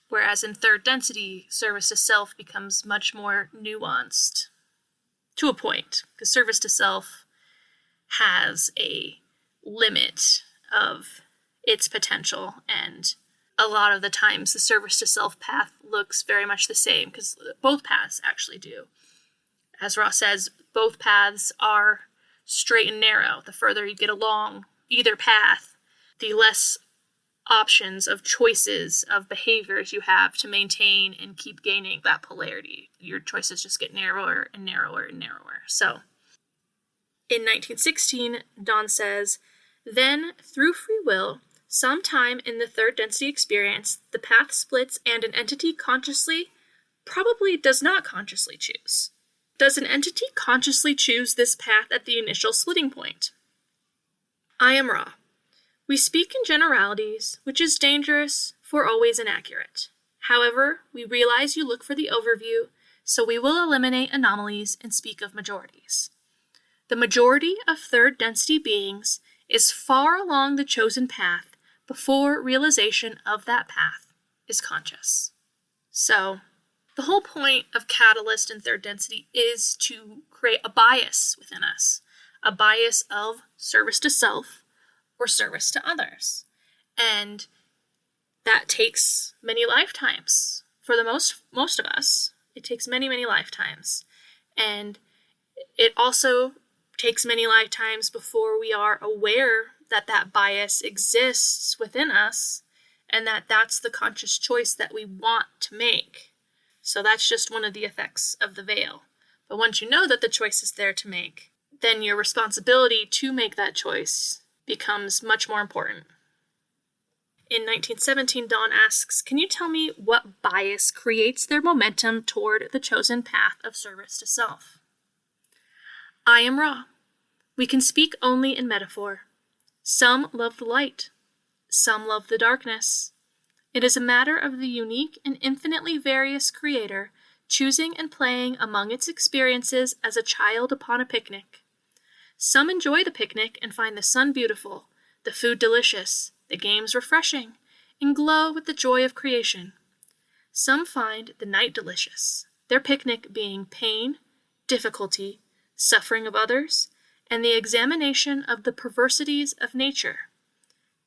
Whereas in third density, service to self becomes much more nuanced to a point, because service to self has a limit of its potential, and a lot of the times the service to self path looks very much the same, because both paths actually do. As Ross says, both paths are straight and narrow. The further you get along either path, the less options of choices of behaviors you have to maintain and keep gaining that polarity. Your choices just get narrower and narrower and narrower. So, in 1916, Dawn says, then, through free will, sometime in the third density experience, the path splits and an entity consciously, probably does not consciously choose. Does an entity consciously choose this path at the initial splitting point? I am Ra. We speak in generalities, which is dangerous, for always inaccurate. However, we realize you look for the overview, so we will eliminate anomalies and speak of majorities. The majority of third density beings is far along the chosen path before realization of that path is conscious. So, the whole point of Catalyst and third density is to create a bias within us, a bias of service to self or service to others. And that takes many lifetimes. For the most of us, it takes many, many lifetimes. And it also takes many lifetimes before we are aware that that bias exists within us and that that's the conscious choice that we want to make. So that's just one of the effects of the veil. But once you know that the choice is there to make, then your responsibility to make that choice becomes much more important. In 1917, Dawn asks, can you tell me what bias creates their momentum toward the chosen path of service to self? I am Ra. We can speak only in metaphor. Some love the light. Some love the darkness. It is a matter of the unique and infinitely various Creator choosing and playing among its experiences as a child upon a picnic. Some enjoy the picnic and find the sun beautiful, the food delicious, the games refreshing, and glow with the joy of creation. Some find the night delicious, their picnic being pain, difficulty, suffering of others, and the examination of the perversities of nature.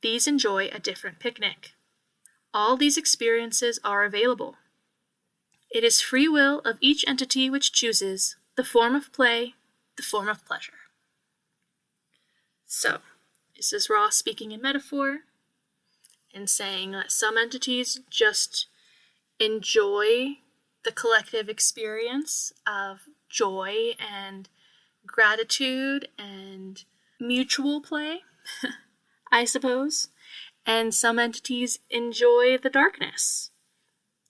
These enjoy a different picnic. All these experiences are available. It is free will of each entity which chooses the form of play, the form of pleasure. So, this is Ross speaking in metaphor and saying that some entities just enjoy the collective experience of joy and gratitude and mutual play, I suppose. And some entities enjoy the darkness.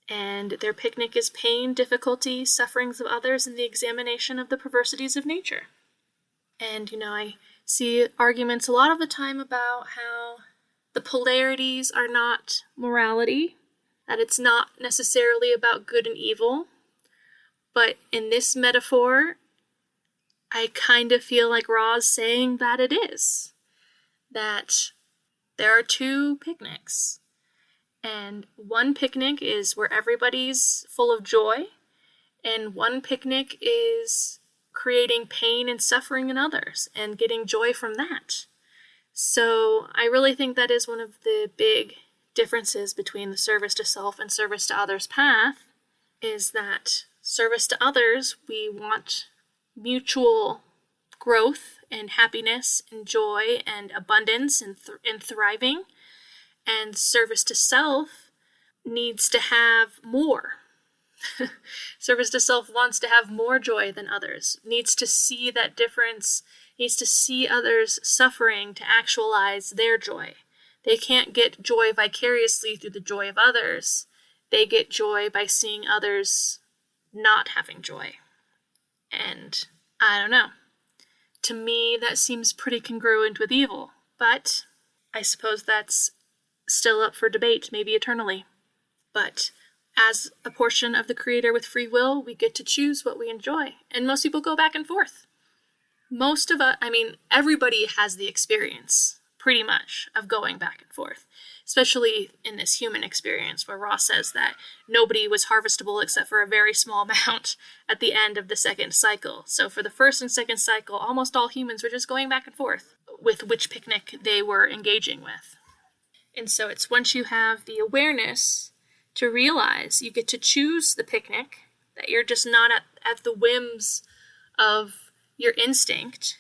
And their picnic is pain, difficulty, sufferings of others, and the examination of the perversities of nature. And, I see arguments a lot of the time about how the polarities are not morality, that it's not necessarily about good and evil. But in this metaphor, I kind of feel like Ra's saying that it is. That there are two picnics. And one picnic is where everybody's full of joy, and one picnic is creating pain and suffering in others and getting joy from that. So I really think that is one of the big differences between the service to self and service to others path, is that service to others, we want mutual growth and happiness and joy and abundance and thriving. And service to self needs to have more. Service to self wants to have more joy than others, needs to see that difference, needs to see others suffering to actualize their joy. They can't get joy vicariously through the joy of others. They get joy by seeing others not having joy. And I don't know. To me, that seems pretty congruent with evil, but I suppose that's still up for debate, maybe eternally. But as a portion of the Creator with free will, we get to choose what we enjoy. And most people go back and forth. Most of us, everybody has the experience, pretty much, of going back and forth. Especially in this human experience, where Ross says that nobody was harvestable except for a very small amount at the end of the second cycle. So for the first and second cycle, almost all humans were just going back and forth with which picnic they were engaging with. And so it's once you have the awareness to realize you get to choose the picnic, that you're just not at the whims of your instinct,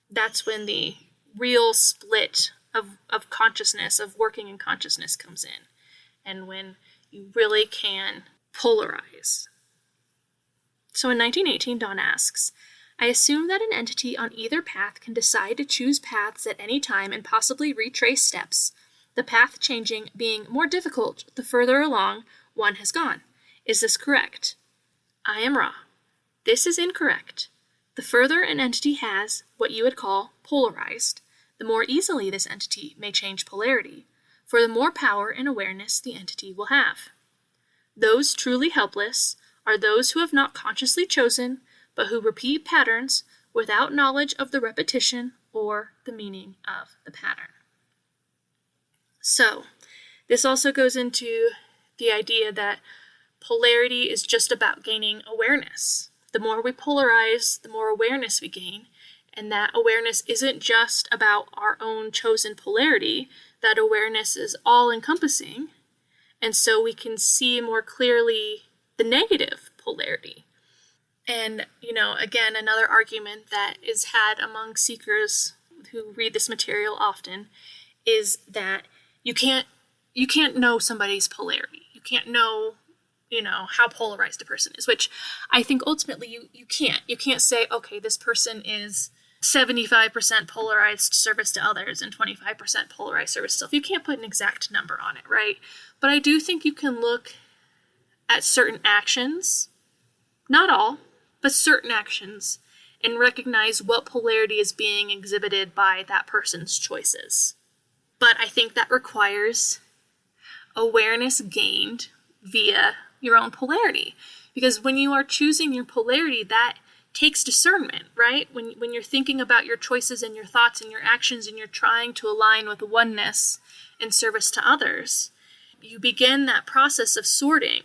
that's when the real split of consciousness, of working in consciousness comes in. And when you really can polarize. So in 1918, Dawn asks, I assume that an entity on either path can decide to choose paths at any time and possibly retrace steps, the path changing being more difficult the further along one has gone. Is this correct? I am Ra. This is incorrect. The further an entity has what you would call polarized, the more easily this entity may change polarity, for the more power and awareness the entity will have. Those truly helpless are those who have not consciously chosen, but who repeat patterns without knowledge of the repetition or the meaning of the pattern. So, this also goes into the idea that polarity is just about gaining awareness. The more we polarize, the more awareness we gain, and that awareness isn't just about our own chosen polarity, that awareness is all-encompassing, and so we can see more clearly the negative polarity. And, again, another argument that is had among seekers who read this material often is that you can't know somebody's polarity. You can't know, how polarized a person is, which I think ultimately you can't. You can't say, okay, this person is 75% polarized service to others and 25% polarized service to self. You can't put an exact number on it, right? But I do think you can look at certain actions, not all, but certain actions, and recognize what polarity is being exhibited by that person's choices. But I think that requires awareness gained via your own polarity. Because when you are choosing your polarity, that takes discernment, right? When you're thinking about your choices and your thoughts and your actions and you're trying to align with oneness in service to others, you begin that process of sorting.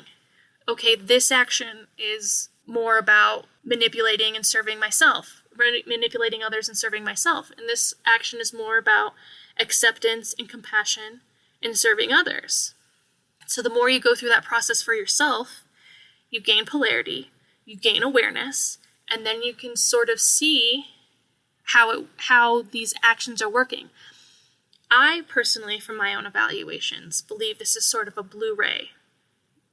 Okay, this action is more about manipulating and serving myself, manipulating others and serving myself. And this action is more about acceptance and compassion and serving others. So the more you go through that process for yourself, you gain polarity, you gain awareness, and then you can sort of see how these actions are working. I personally, from my own evaluations, believe this is sort of a Blu-ray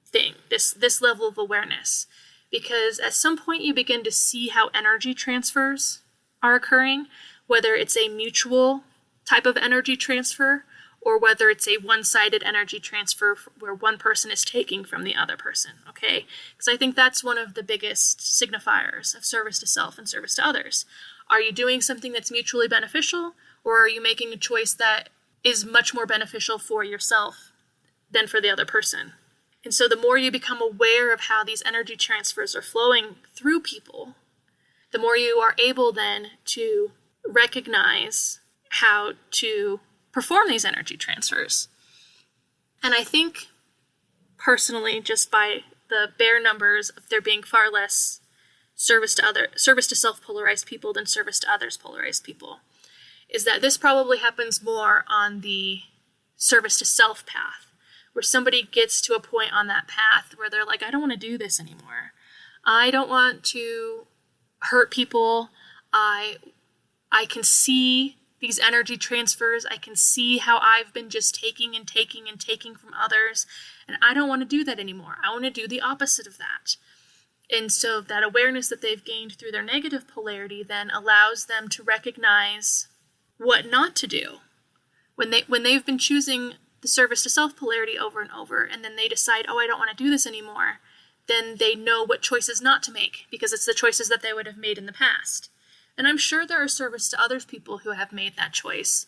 thing, this level of awareness. Because at some point you begin to see how energy transfers are occurring, whether it's a mutual type of energy transfer or whether it's a one-sided energy transfer where one person is taking from the other person, okay? Because I think that's one of the biggest signifiers of service to self and service to others. Are you doing something that's mutually beneficial, or are you making a choice that is much more beneficial for yourself than for the other person? And so the more you become aware of how these energy transfers are flowing through people, the more you are able then to recognize how to perform these energy transfers. And I think, personally, just by the bare numbers of there being far less service to self-polarized people than service to others polarized people, is that this probably happens more on the service to self path, where somebody gets to a point on that path where they're like, I don't want to do this anymore. I don't want to hurt people. I can see these energy transfers. I can see how I've been just taking and taking and taking from others, and I don't want to do that anymore. I want to do the opposite of that. And so that awareness that they've gained through their negative polarity then allows them to recognize what not to do. When they've been choosing the service to self polarity over and over, and then they decide, oh, I don't want to do this anymore, then they know what choices not to make, because it's the choices that they would have made in the past. And I'm sure there are service to others people who have made that choice.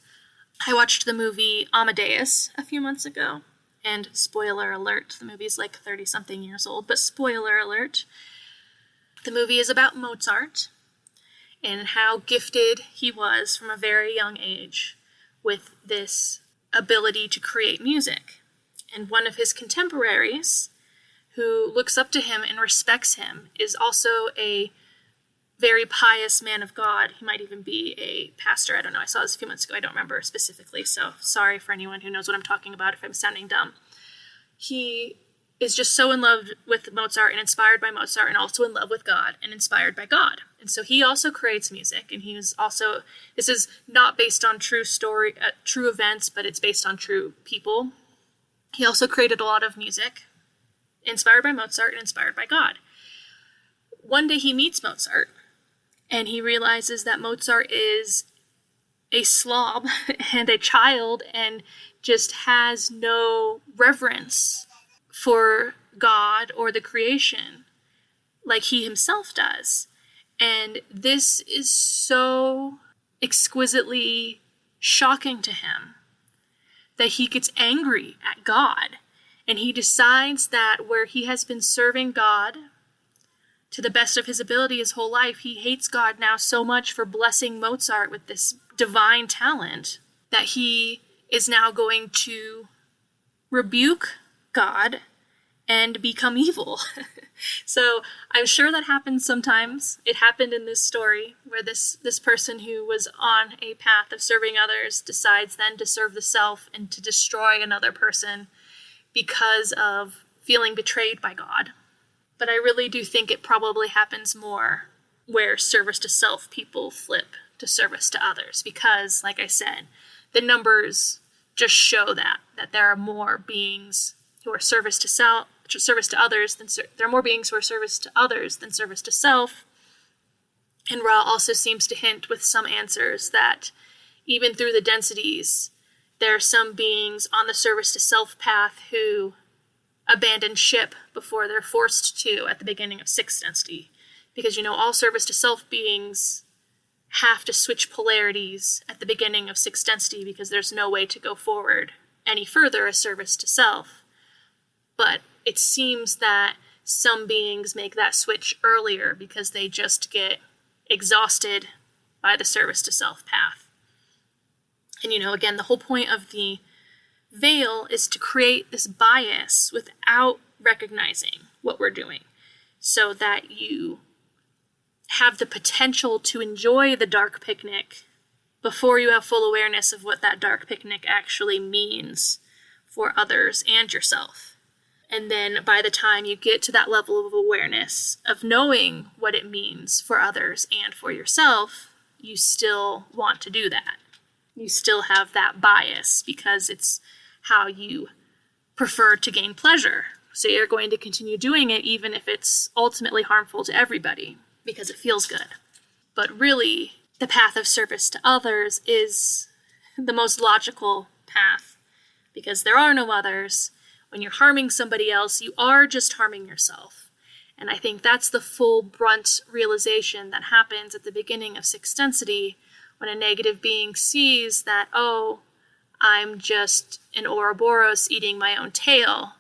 I watched the movie Amadeus a few months ago, and spoiler alert, the movie's like 30-something years old, but spoiler alert, the movie is about Mozart and how gifted he was from a very young age with this ability to create music. And one of his contemporaries, who looks up to him and respects him, is also a very pious man of God. He might even be a pastor. I don't know. I saw this a few months ago. I don't remember specifically, so sorry for anyone who knows what I'm talking about if I'm sounding dumb. He is just so in love with Mozart and inspired by Mozart, and also in love with God and inspired by God. And so he also creates music, and he was also, this is not based on true events, but it's based on true people. He also created a lot of music inspired by Mozart and inspired by God. One day he meets Mozart, and he realizes that Mozart is a slob and a child and just has no reverence for God or the creation like he himself does. And this is so exquisitely shocking to him that he gets angry at God. And he decides that where he has been serving God to the best of his ability his whole life, he hates God now so much for blessing Mozart with this divine talent that he is now going to rebuke God and become evil. So I'm sure that happens sometimes. It happened in this story where this person who was on a path of serving others decides then to serve the self and to destroy another person because of feeling betrayed by God. But I really do think it probably happens more where service to self people flip to service to others, because, like I said, the numbers just show that there are more beings who are service to others than there are more beings who are service to others than service to self. And Ra also seems to hint with some answers that even through the densities, there are some beings on the service to self path who abandon ship before they're forced to at the beginning of 6th density. Because, all service to self beings have to switch polarities at the beginning of 6th density because there's no way to go forward any further as service to self. But it seems that some beings make that switch earlier because they just get exhausted by the service to self path. And again, the whole point of the veil is to create this bias without recognizing what we're doing, so that you have the potential to enjoy the dark picnic before you have full awareness of what that dark picnic actually means for others and yourself. And then by the time you get to that level of awareness of knowing what it means for others and for yourself, you still want to do that. You still have that bias because it's how you prefer to gain pleasure. So you're going to continue doing it even if it's ultimately harmful to everybody because it feels good. But really, the path of service to others is the most logical path because there are no others. When you're harming somebody else, you are just harming yourself. And I think that's the full brunt realization that happens at the beginning of sixth density when a negative being sees that, oh, I'm just an Ouroboros eating my own tail.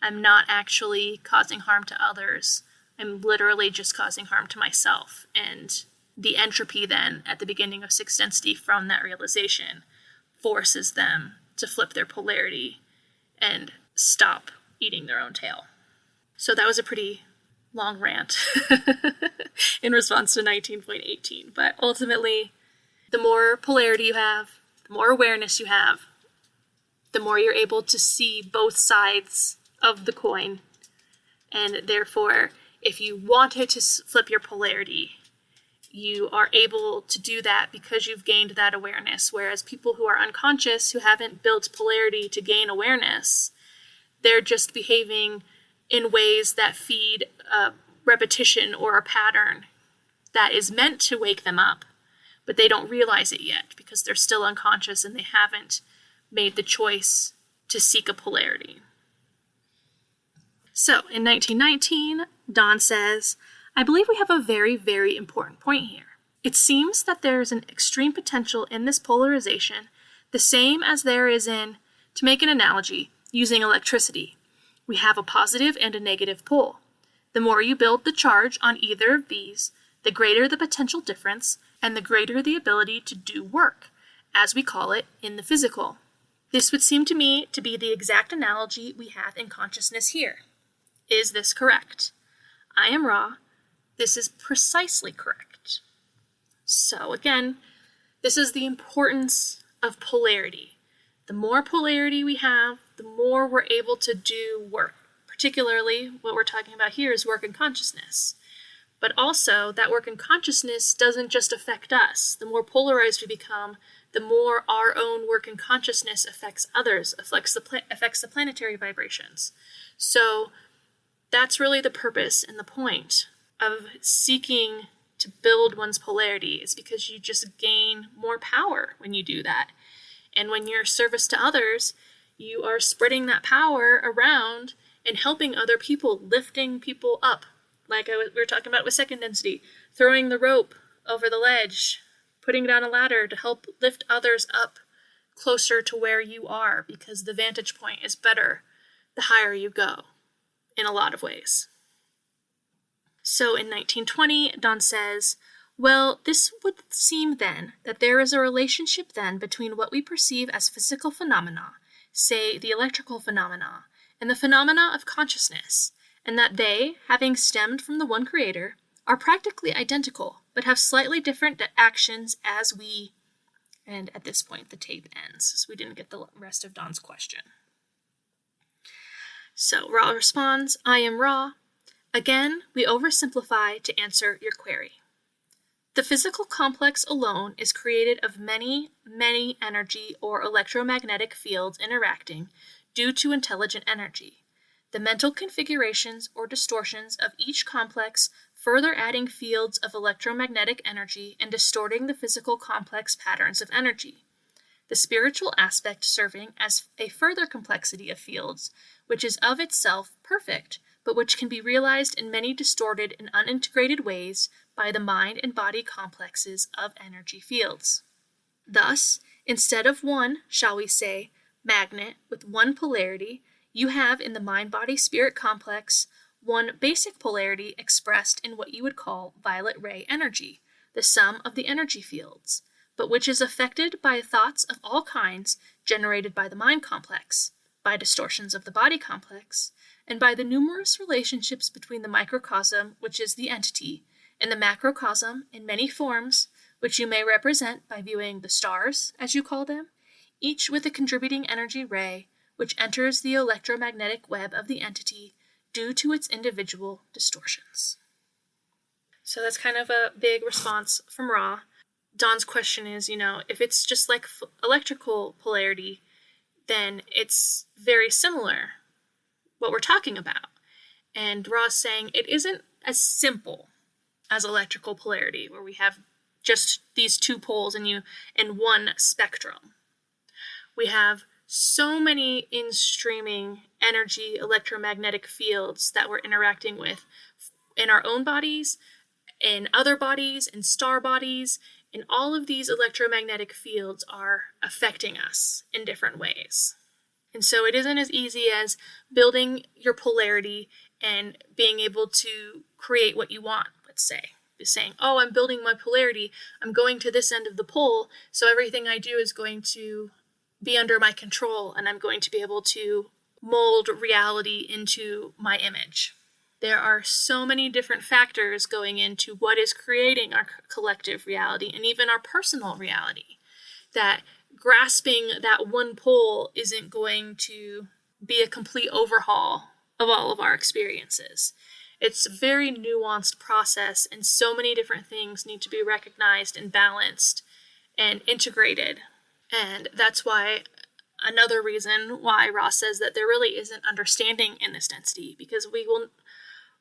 I'm not actually causing harm to others. I'm literally just causing harm to myself. And the entropy then at the beginning of sixth density from that realization forces them to flip their polarity and stop eating their own tail. So that was a pretty long rant in response to 19.18. But ultimately, the more polarity you have, the more awareness you have, the more you're able to see both sides of the coin. And therefore, if you wanted to flip your polarity, you are able to do that because you've gained that awareness. Whereas people who are unconscious, who haven't built polarity to gain awareness, they're just behaving in ways that feed a repetition or a pattern that is meant to wake them up, but they don't realize it yet because they're still unconscious and they haven't made the choice to seek a polarity. So in 1919, Don says, I believe we have a very, very important point here. It seems that there is an extreme potential in this polarization, the same as there is in, to make an analogy, using electricity. We have a positive and a negative pole. The more you build the charge on either of these, the greater the potential difference and the greater the ability to do work, as we call it in the physical. This would seem to me to be the exact analogy we have in consciousness here. Is this correct? I am Ra. This is precisely correct. So again, this is the importance of polarity. The more polarity we have, the more we're able to do work. Particularly, what we're talking about here is work in consciousness. But also, that work in consciousness doesn't just affect us. The more polarized we become, the more our own work in consciousness affects others, affects the planetary vibrations. So that's really the purpose and the point of seeking to build one's polarity, is because you just gain more power when you do that. And when you're service to others, you are spreading that power around and helping other people, lifting people up. Like we were talking about with second density, throwing the rope over the ledge, putting down a ladder to help lift others up closer to where you are, because the vantage point is better the higher you go in a lot of ways. So in 1920, Don says, well, this would seem then that there is a relationship then between what we perceive as physical phenomena, say the electrical phenomena, and the phenomena of consciousness, and that they, having stemmed from the one creator, are practically identical, but have slightly different actions as we... And at this point, the tape ends, so we didn't get the rest of Don's question. So Ra responds, I am Ra. Again, we oversimplify to answer your query. The physical complex alone is created of many, many energy or electromagnetic fields interacting due to intelligent energy. The mental configurations or distortions of each complex further adding fields of electromagnetic energy and distorting the physical complex patterns of energy. The spiritual aspect serving as a further complexity of fields, which is of itself perfect, but which can be realized in many distorted and unintegrated ways by the mind and body complexes of energy fields. Thus, instead of one, shall we say, magnet with one polarity, you have in the mind-body-spirit complex one basic polarity expressed in what you would call violet ray energy, the sum of the energy fields, but which is affected by thoughts of all kinds generated by the mind complex, by distortions of the body complex, and by the numerous relationships between the microcosm, which is the entity, and the macrocosm in many forms, which you may represent by viewing the stars, as you call them, each with a contributing energy ray, which enters the electromagnetic web of the entity due to its individual distortions. So that's kind of a big response from Ra. Dawn's question is, if it's just like electrical polarity, then it's very similar, what we're talking about. And Ra's saying it isn't as simple as electrical polarity, where we have just these two poles in one spectrum. We have so many in-streaming energy electromagnetic fields that we're interacting with in our own bodies, in other bodies, in star bodies, and all of these electromagnetic fields are affecting us in different ways. And so it isn't as easy as building your polarity and being able to create what you want, let's say. Just saying, oh, I'm building my polarity, I'm going to this end of the pole, so everything I do is going to be under my control, and I'm going to be able to mold reality into my image. There are so many different factors going into what is creating our collective reality and even our personal reality, that grasping that one pole isn't going to be a complete overhaul of all of our experiences. It's a very nuanced process, and so many different things need to be recognized and balanced and integrated. And that's why another reason why Ross says that there really isn't understanding in this density, because we will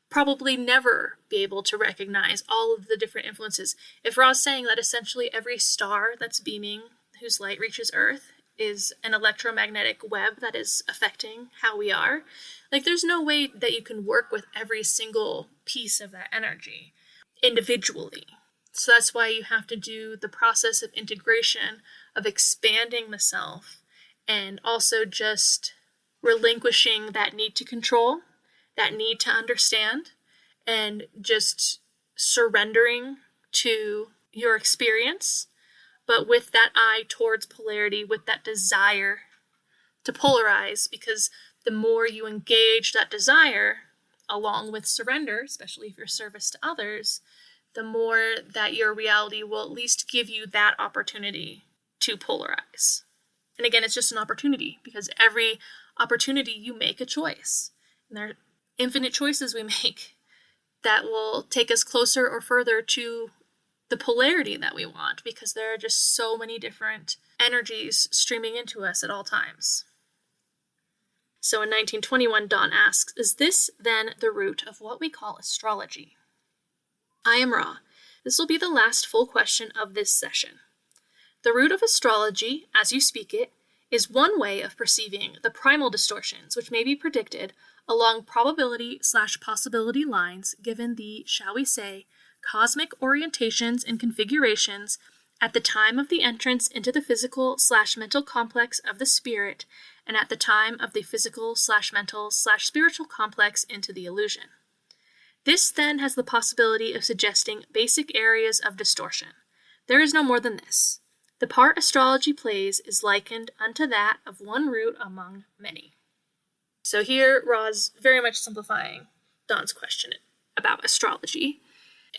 probably never be able to recognize all of the different influences. If Ra's saying that essentially every star that's beaming whose light reaches Earth is an electromagnetic web that is affecting how we are, there's no way that you can work with every single piece of that energy individually. So that's why you have to do the process of integration, of expanding the self, and also just relinquishing that need to control, that need to understand, and just surrendering to your experience, but with that eye towards polarity, with that desire to polarize, because the more you engage that desire, along with surrender, especially if you're service to others, the more that your reality will at least give you that opportunity to polarize. And again, it's just an opportunity, because every opportunity you make a choice. And there are infinite choices we make that will take us closer or further to the polarity that we want, because there are just so many different energies streaming into us at all times. So in 1921, Dawn asks, is this then the root of what we call astrology? I am Ra. This will be the last full question of this session. The root of astrology, as you speak it, is one way of perceiving the primal distortions which may be predicted along probability/possibility lines given the, shall we say, cosmic orientations and configurations at the time of the entrance into the physical/mental complex of the spirit and at the time of the physical/mental/spiritual complex into the illusion. This then has the possibility of suggesting basic areas of distortion. There is no more than this. The part astrology plays is likened unto that of one root among many. So here, Ra's very much simplifying Dawn's question about astrology.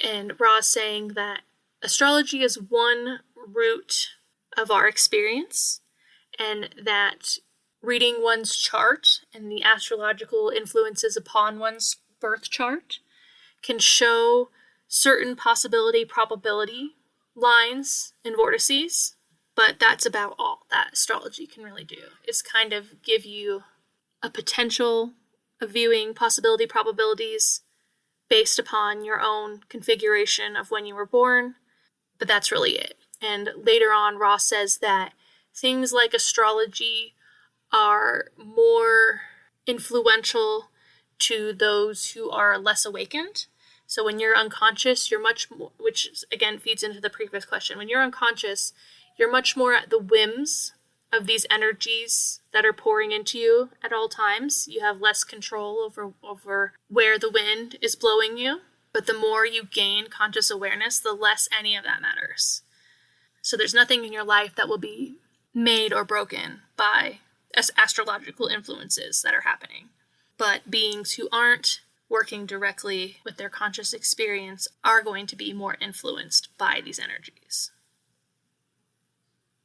And Ra's saying that astrology is one root of our experience, and that reading one's chart and the astrological influences upon one's birth chart can show certain possibility, probability lines and vortices, but that's about all that astrology can really do, is kind of give you a potential of viewing possibility, probabilities based upon your own configuration of when you were born, but that's really it. And later on, Ross says that things like astrology are more influential to those who are less awakened. So when you're unconscious, you're much more, which again feeds into the previous question, when you're unconscious, you're much more at the whims of these energies that are pouring into you at all times. You have less control over where the wind is blowing you. But the more you gain conscious awareness, the less any of that matters. So there's nothing in your life that will be made or broken by astrological influences that are happening. But beings who aren't working directly with their conscious experience are going to be more influenced by these energies.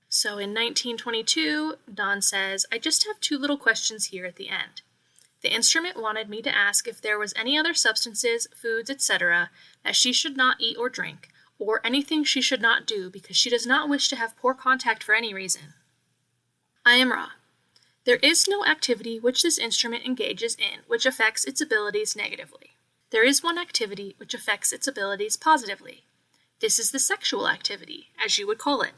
So in 1922, Dawn says, I just have 2 little questions here at the end. The instrument wanted me to ask if there was any other substances, foods, etc. that she should not eat or drink, or anything she should not do because she does not wish to have poor contact for any reason. I am Ra. There is no activity which this instrument engages in which affects its abilities negatively. There is one activity which affects its abilities positively. This is the sexual activity, as you would call it.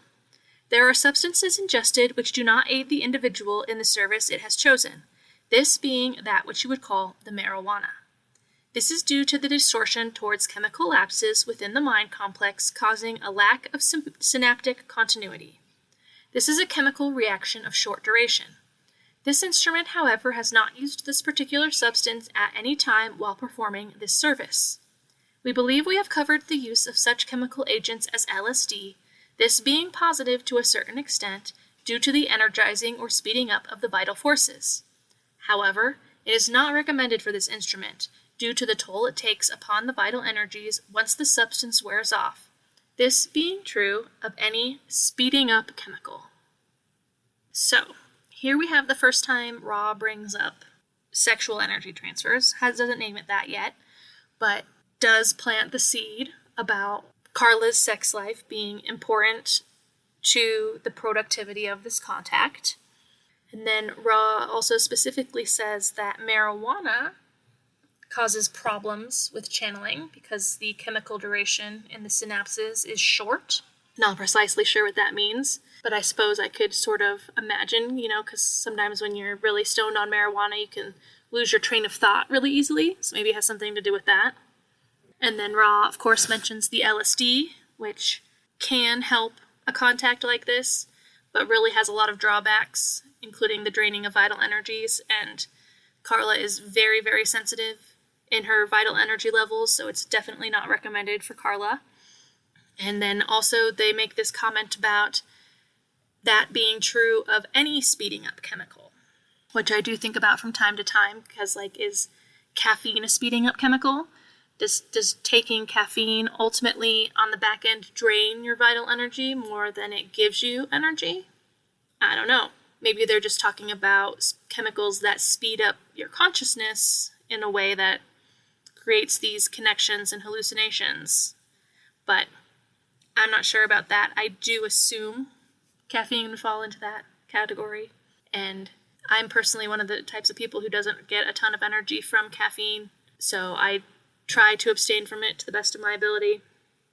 There are substances ingested which do not aid the individual in the service it has chosen, this being that which you would call the marijuana. This is due to the distortion towards chemical lapses within the mind complex causing a lack of synaptic continuity. This is a chemical reaction of short duration. This instrument, however, has not used this particular substance at any time while performing this service. We believe we have covered the use of such chemical agents as LSD, this being positive to a certain extent due to the energizing or speeding up of the vital forces. However, it is not recommended for this instrument due to the toll it takes upon the vital energies once the substance wears off, this being true of any speeding up chemical. So, here we have the first time Ra brings up sexual energy transfers. Doesn't name it that yet, but does plant the seed about Carla's sex life being important to the productivity of this contact. And then Ra also specifically says that marijuana causes problems with channeling because the chemical duration in the synapses is short. Not precisely sure what that means, but I suppose I could sort of imagine, because sometimes when you're really stoned on marijuana, you can lose your train of thought really easily, so maybe it has something to do with that. And then Ra, of course, mentions the LSD, which can help a contact like this, but really has a lot of drawbacks, including the draining of vital energies, and Carla is very, very sensitive in her vital energy levels, so it's definitely not recommended for Carla. And then also they make this comment about that being true of any speeding up chemical, which I do think about from time to time because, is caffeine a speeding up chemical? Does taking caffeine ultimately on the back end drain your vital energy more than it gives you energy? I don't know. Maybe they're just talking about chemicals that speed up your consciousness in a way that creates these connections and hallucinations. But I'm not sure about that. I do assume caffeine would fall into that category. And I'm personally one of the types of people who doesn't get a ton of energy from caffeine. So I try to abstain from it to the best of my ability.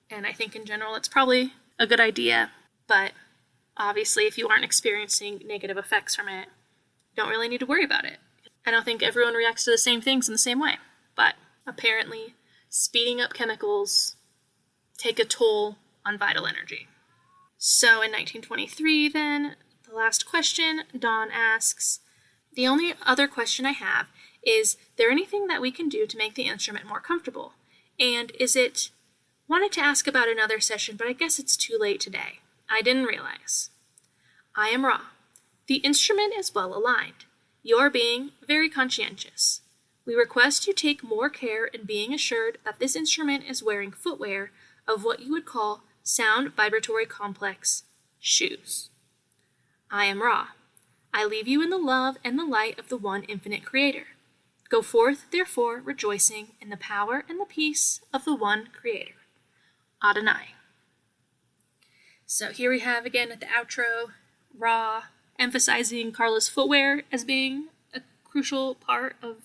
And I think in general it's probably a good idea. But obviously if you aren't experiencing negative effects from it, you don't really need to worry about it. I don't think everyone reacts to the same things in the same way. But apparently speeding up chemicals take a toll on vital energy. So in 1923 then, the last question, Dawn asks, the only other question I have is there anything that we can do to make the instrument more comfortable? And wanted to ask about another session, but I guess it's too late today. I didn't realize. I am Ra. The instrument is well aligned. You're being very conscientious. We request you take more care in being assured that this instrument is wearing footwear of what you would call sound vibratory complex shoes. I am Ra. I leave you in the love and the light of the one infinite creator. Go forth, therefore, rejoicing in the power and the peace of the one creator. Adonai. So here we have again at the outro, Ra emphasizing Carla's footwear as being a crucial part of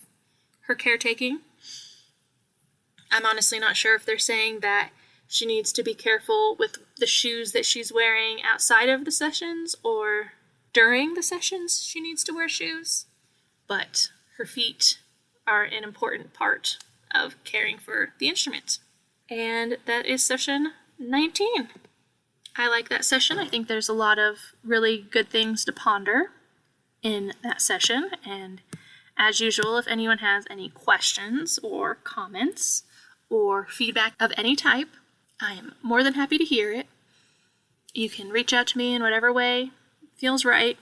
her caretaking. I'm honestly not sure if they're saying that she needs to be careful with the shoes that she's wearing outside of the sessions or during the sessions she needs to wear shoes. But her feet are an important part of caring for the instrument. And that is session 19. I like that session. I think there's a lot of really good things to ponder in that session. And as usual, if anyone has any questions or comments or feedback of any type, I am more than happy to hear it. You can reach out to me in whatever way feels right.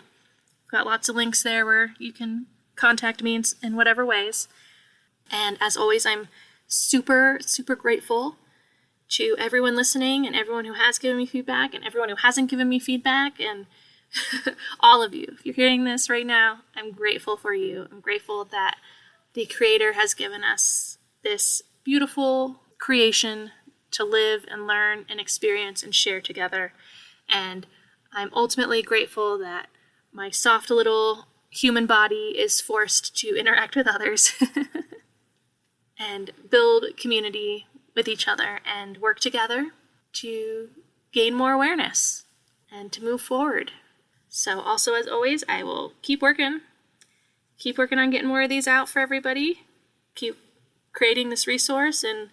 Got lots of links there where you can contact me in whatever ways. And as always, I'm super, super grateful to everyone listening and everyone who has given me feedback and everyone who hasn't given me feedback and all of you. If you're hearing this right now, I'm grateful for you. I'm grateful that the Creator has given us this beautiful creation to live and learn and experience and share together. And I'm ultimately grateful that my soft little human body is forced to interact with others and build community with each other and work together to gain more awareness and to move forward. So also, as always, I will keep working on getting more of these out for everybody, keep creating this resource, and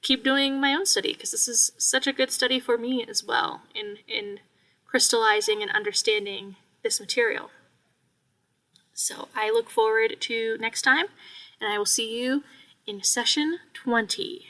keep doing my own study, because this is such a good study for me as well in crystallizing and understanding this material. So I look forward to next time, and I will see you in session 20.